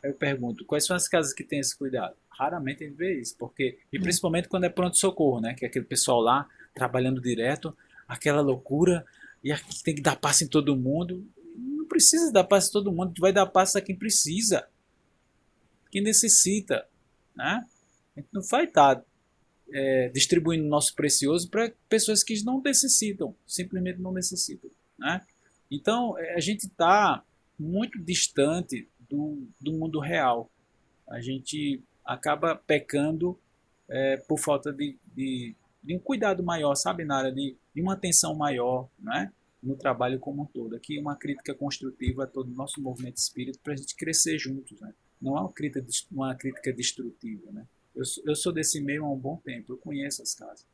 Aí eu pergunto, quais são as casas que têm esse cuidado? Raramente a gente vê isso, porque, e principalmente quando é pronto-socorro, né? Que é aquele pessoal lá, trabalhando direto, aquela loucura, e aqui tem que dar passe em todo mundo. Não precisa dar passe em todo mundo, vai dar passe a quem precisa, quem necessita, né? A gente não vai estar distribuindo nosso precioso para pessoas que não necessitam, simplesmente não necessitam, né? Então, a gente está muito distante do mundo real. A gente acaba pecando por falta de um cuidado maior, sabe, na área de uma atenção maior, né? No trabalho como um todo. Aqui uma crítica construtiva a todo o nosso movimento espírita para a gente crescer juntos, né? Não é uma crítica destrutiva, né? Eu sou desse meio há um bom tempo, eu conheço as casas.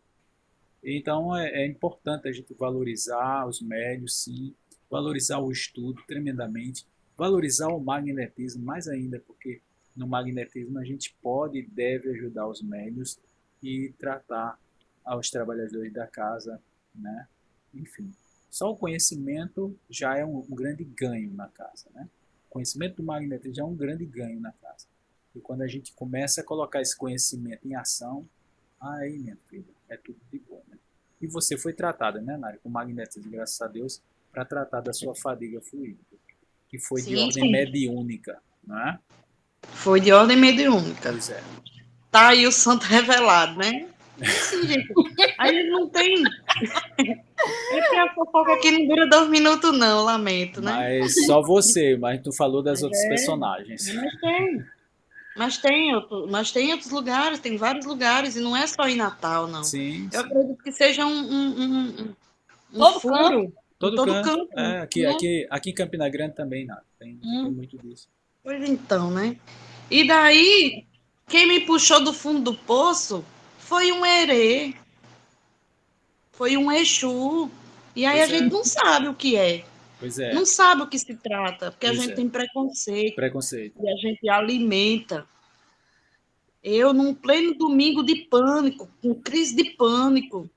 Então é importante a gente valorizar os médios, sim, valorizar o estudo tremendamente, valorizar o magnetismo mais ainda, porque no magnetismo a gente pode e deve ajudar os médios e tratar aos trabalhadores da casa, né? Enfim, só o conhecimento já é um grande ganho na casa, né? O conhecimento do magnetismo já é um grande ganho na casa. E quando a gente começa a colocar esse conhecimento em ação, aí, minha filha, é tudo de bom, né? E você foi tratada, né, Nari, com magnetismo, graças a Deus, para tratar da sua fadiga fluídica, que foi de ordem mediúnica, não é? Foi de ordem mediúnica. Pois é. Tá aí o santo revelado, né? Sim, gente. A gente não tem. É que a fofoca aqui não dura 2 minutos, não, lamento, né? Mas só você, mas tu falou das Mas outras personagens. mas tem. Mas tem outros lugares, tem vários lugares, e não é só em Natal, não. Sim, Eu sim. acredito que seja um Todo furo em Todo todo canto. canto. É, aqui, Né? aqui, aqui em Campina Grande também, não. Tem muito disso. Pois então, né? E daí, quem me puxou do fundo do poço foi um herê, foi um Exu. E aí a Pois é, gente não sabe o que é, pois é, não sabe o que se trata, porque a pois gente é. tem preconceito Preconceito. e a gente alimenta. Eu, num pleno domingo de pânico, com crise de pânico,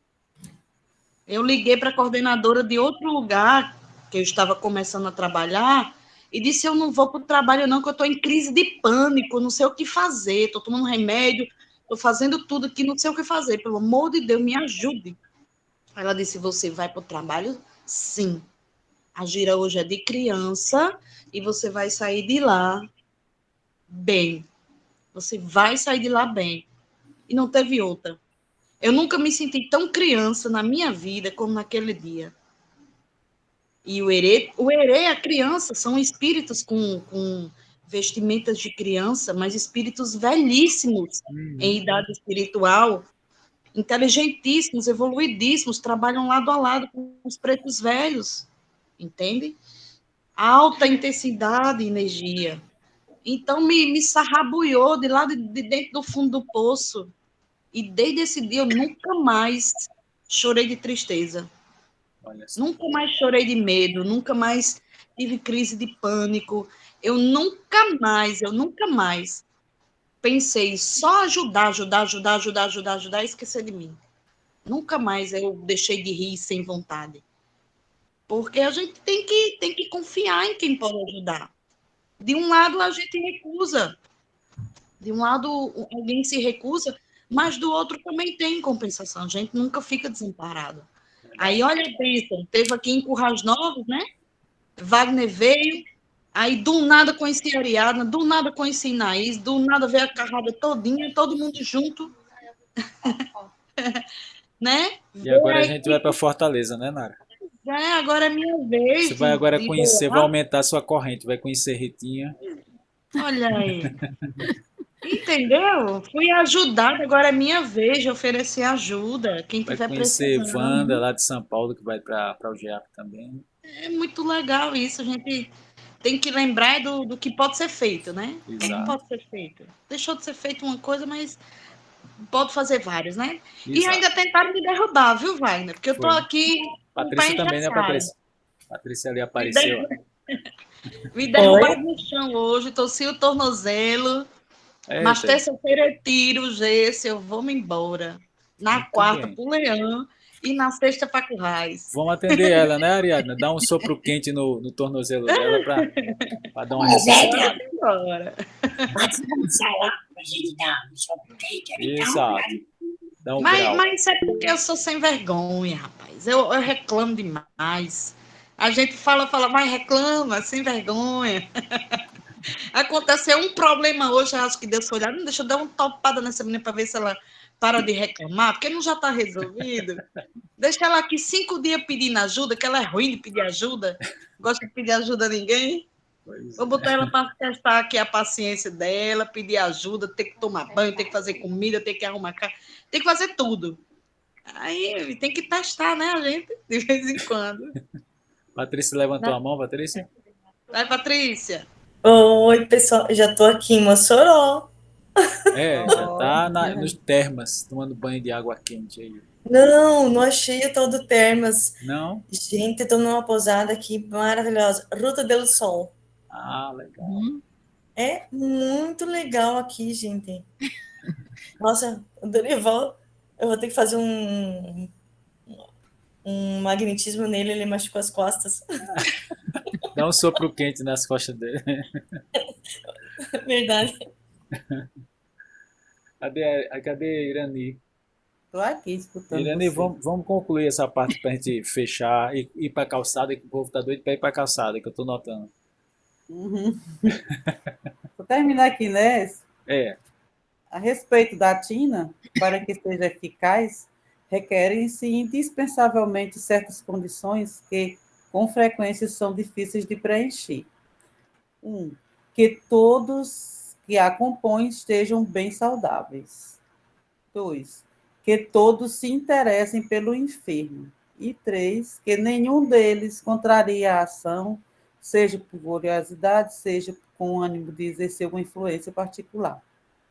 eu liguei para a coordenadora de outro lugar, que eu estava começando a trabalhar, e disse: Eu não vou para o trabalho, não, que eu estou em crise de pânico, não sei o que fazer, estou tomando remédio, estou fazendo tudo que não sei o que fazer, pelo amor de Deus, me ajude. Ela disse: Você vai para o trabalho? Sim. A gira hoje é de criança e você vai sair de lá bem. Você vai sair de lá bem. E não teve outra. Eu nunca me senti tão criança na minha vida como naquele dia. E o herê, a criança, são espíritos com vestimentas de criança, mas espíritos velhíssimos em idade espiritual, inteligentíssimos, evoluidíssimos, trabalham lado a lado com os pretos velhos, entende? Alta intensidade e energia. Então me sarrabuiou de lá de dentro do fundo do poço. E desde esse dia eu nunca mais chorei de tristeza. Olha só. Nunca mais chorei de medo, nunca mais tive crise de pânico. Eu nunca mais pensei em só ajudar e esquecer de mim. Nunca mais eu deixei de rir sem vontade. Porque a gente tem que confiar em quem pode ajudar. De um lado a gente recusa, de um lado alguém se recusa, mas do outro também tem compensação. A gente nunca fica desamparado. Aí, olha a bênção, teve aqui em Currais Novos, né? Wagner veio, aí do nada conheci a Ariadna, do nada conheci Inaís, do nada veio a carrada todinha, todo mundo junto, né? E agora a gente vai para Fortaleza, né, Nara? Agora é minha Você vez vai agora de conhecer, vai doar. aumentar a sua corrente, vai conhecer Ritinha, Olha aí. Entendeu? Fui ajudada, agora é minha vez de oferecer ajuda. Quem vai tiver conhecer precisando. Wanda lá de São Paulo, que vai para o GEAP também. É muito legal isso. A gente tem que lembrar do que pode ser feito, né? O que Exato, pode ser feito? Deixou de ser feito uma coisa, mas pode fazer várias, né? E exato. ainda tentaram me derrubar, viu, Wagner? Porque eu tô Foi. aqui com o pé Patrícia também, né, engessado. Patrícia? Patrícia ali Me, apareceu, ó. der... me Oi? derrubaram no chão hoje, torci o tornozelo. Mas Eita, terça-feira eu tiro o gesso, eu vou me embora. Na muito quarta bem. pro Leão e na sexta para Currais. Vamos atender ela, né, Ariadna? Dá um sopro quente no tornozelo dela para dar uma Pois é, ressuscitada. Embora. pode anunciar lá pra gente dar um sorteio ali, tá? Exato. Dá um Mas, grau. mas isso é porque eu sou sem vergonha, rapaz. Eu reclamo demais. A gente fala, mas reclama, sem vergonha. Aconteceu um problema hoje, eu acho que Deus foi olhar, não deixa eu dar uma topada nessa menina para ver se ela para de reclamar, porque não já está resolvido. Deixa ela aqui 5 dias pedindo ajuda, que ela é ruim de pedir ajuda, gosta de pedir ajuda a ninguém. Pois Vou é. botar ela para testar aqui a paciência dela, pedir ajuda, ter que tomar banho, ter que fazer comida, ter que arrumar casa, tem que fazer tudo. Aí tem que testar, né, a gente, de vez em quando. Patrícia levantou a mão, Patrícia? Vai, Patrícia. Oi, pessoal, já tô aqui em Mossoró. É, já tá nos termas, tomando banho de água quente aí. Não achei o tal do Termas. Não? Gente, eu tô numa pousada aqui maravilhosa, Ruta del Sol. Ah, legal. É muito legal aqui, gente. Nossa, o Dorival, eu vou ter que fazer um magnetismo nele, ele machucou as costas. Dá um sopro quente nas costas dele. Verdade. Cadê a Irani? Estou aqui escutando Irani, você. vamos concluir essa parte pra gente fechar e ir pra calçada, que o povo tá doido pra ir pra calçada, que eu tô notando. Uhum. Vou terminar aqui, né? É, A respeito da tina, para que seja eficaz, requerem-se indispensavelmente certas condições que, com frequência, são difíceis de preencher. 1. Que todos que a compõem estejam bem saudáveis. 2. Que todos se interessem pelo enfermo. E 3. Que nenhum deles contrarie a ação, seja por curiosidade, seja com o ânimo de exercer uma influência particular.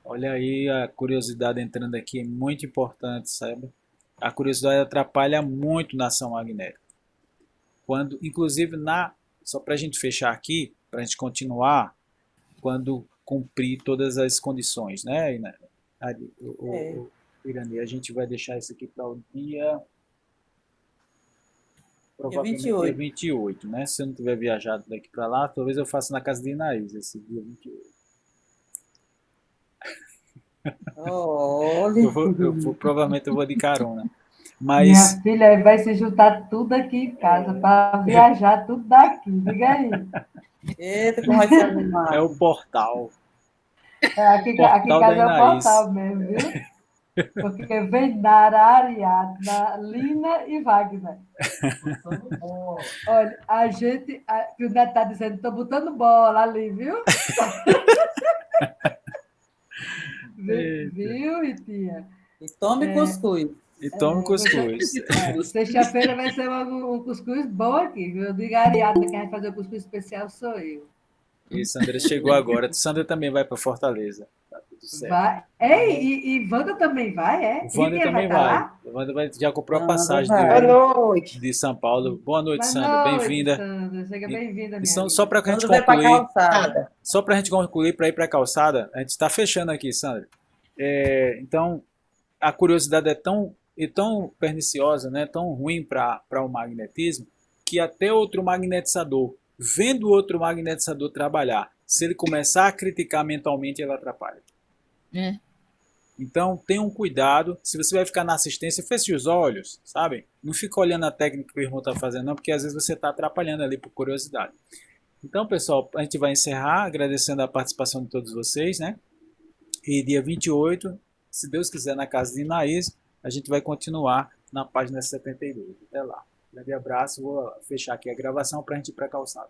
Olha aí a curiosidade entrando aqui, é muito importante, sabe? A curiosidade atrapalha muito na ação magnética. Quando, inclusive, só para a gente fechar aqui, para a gente continuar, quando cumprir todas as condições, né? Irani, a gente vai deixar isso aqui para o dia... Provavelmente dia 28, né? Se eu não tiver viajado daqui para lá, talvez eu faça na casa de Inaís esse dia 28. Olha. Provavelmente eu vou de carona. Minha filha vai se juntar tudo aqui em casa para viajar tudo daqui. Diga aí. Eita, como vai ser animado. É o portal. Aqui em casa é o portal mesmo, viu? Porque vem Nara, Ariadna, Lina e Wagner. Olha, que o Neto está dizendo, estou botando bola ali, viu? Viu, Ritinha? E tome cuscuz. E tome cuscuz. Sexta-feira vai ser um cuscuz bom aqui, viu? Eu digo a Ariadna, quem vai fazer o cuscuz especial sou eu. E Sandra chegou agora. Sandra também vai para Fortaleza. Tá tudo certo. Vai. E Wanda também vai, é? Wanda também vai. Wanda já comprou a passagem de São Paulo. Boa noite, Sandra. Bem-vinda. Seja bem-vinda, minha então, só para a gente concluir, para ir para a calçada, a gente está fechando aqui, Sandra. Então, a curiosidade é tão perniciosa, né, tão ruim para o magnetismo, que até outro magnetizador, vendo outro magnetizador trabalhar, se ele começar a criticar mentalmente, ele atrapalha. Então, tenham cuidado. Se você vai ficar na assistência, feche os olhos, sabe? Não fica olhando a técnica que o irmão está fazendo, não, porque às vezes você está atrapalhando ali por curiosidade. Então, pessoal, a gente vai encerrar agradecendo a participação de todos vocês, né? E dia 28, se Deus quiser, na casa de Inaís, a gente vai continuar na página 72. Até lá. Grande abraço. Vou fechar aqui a gravação para a gente ir para a calçada.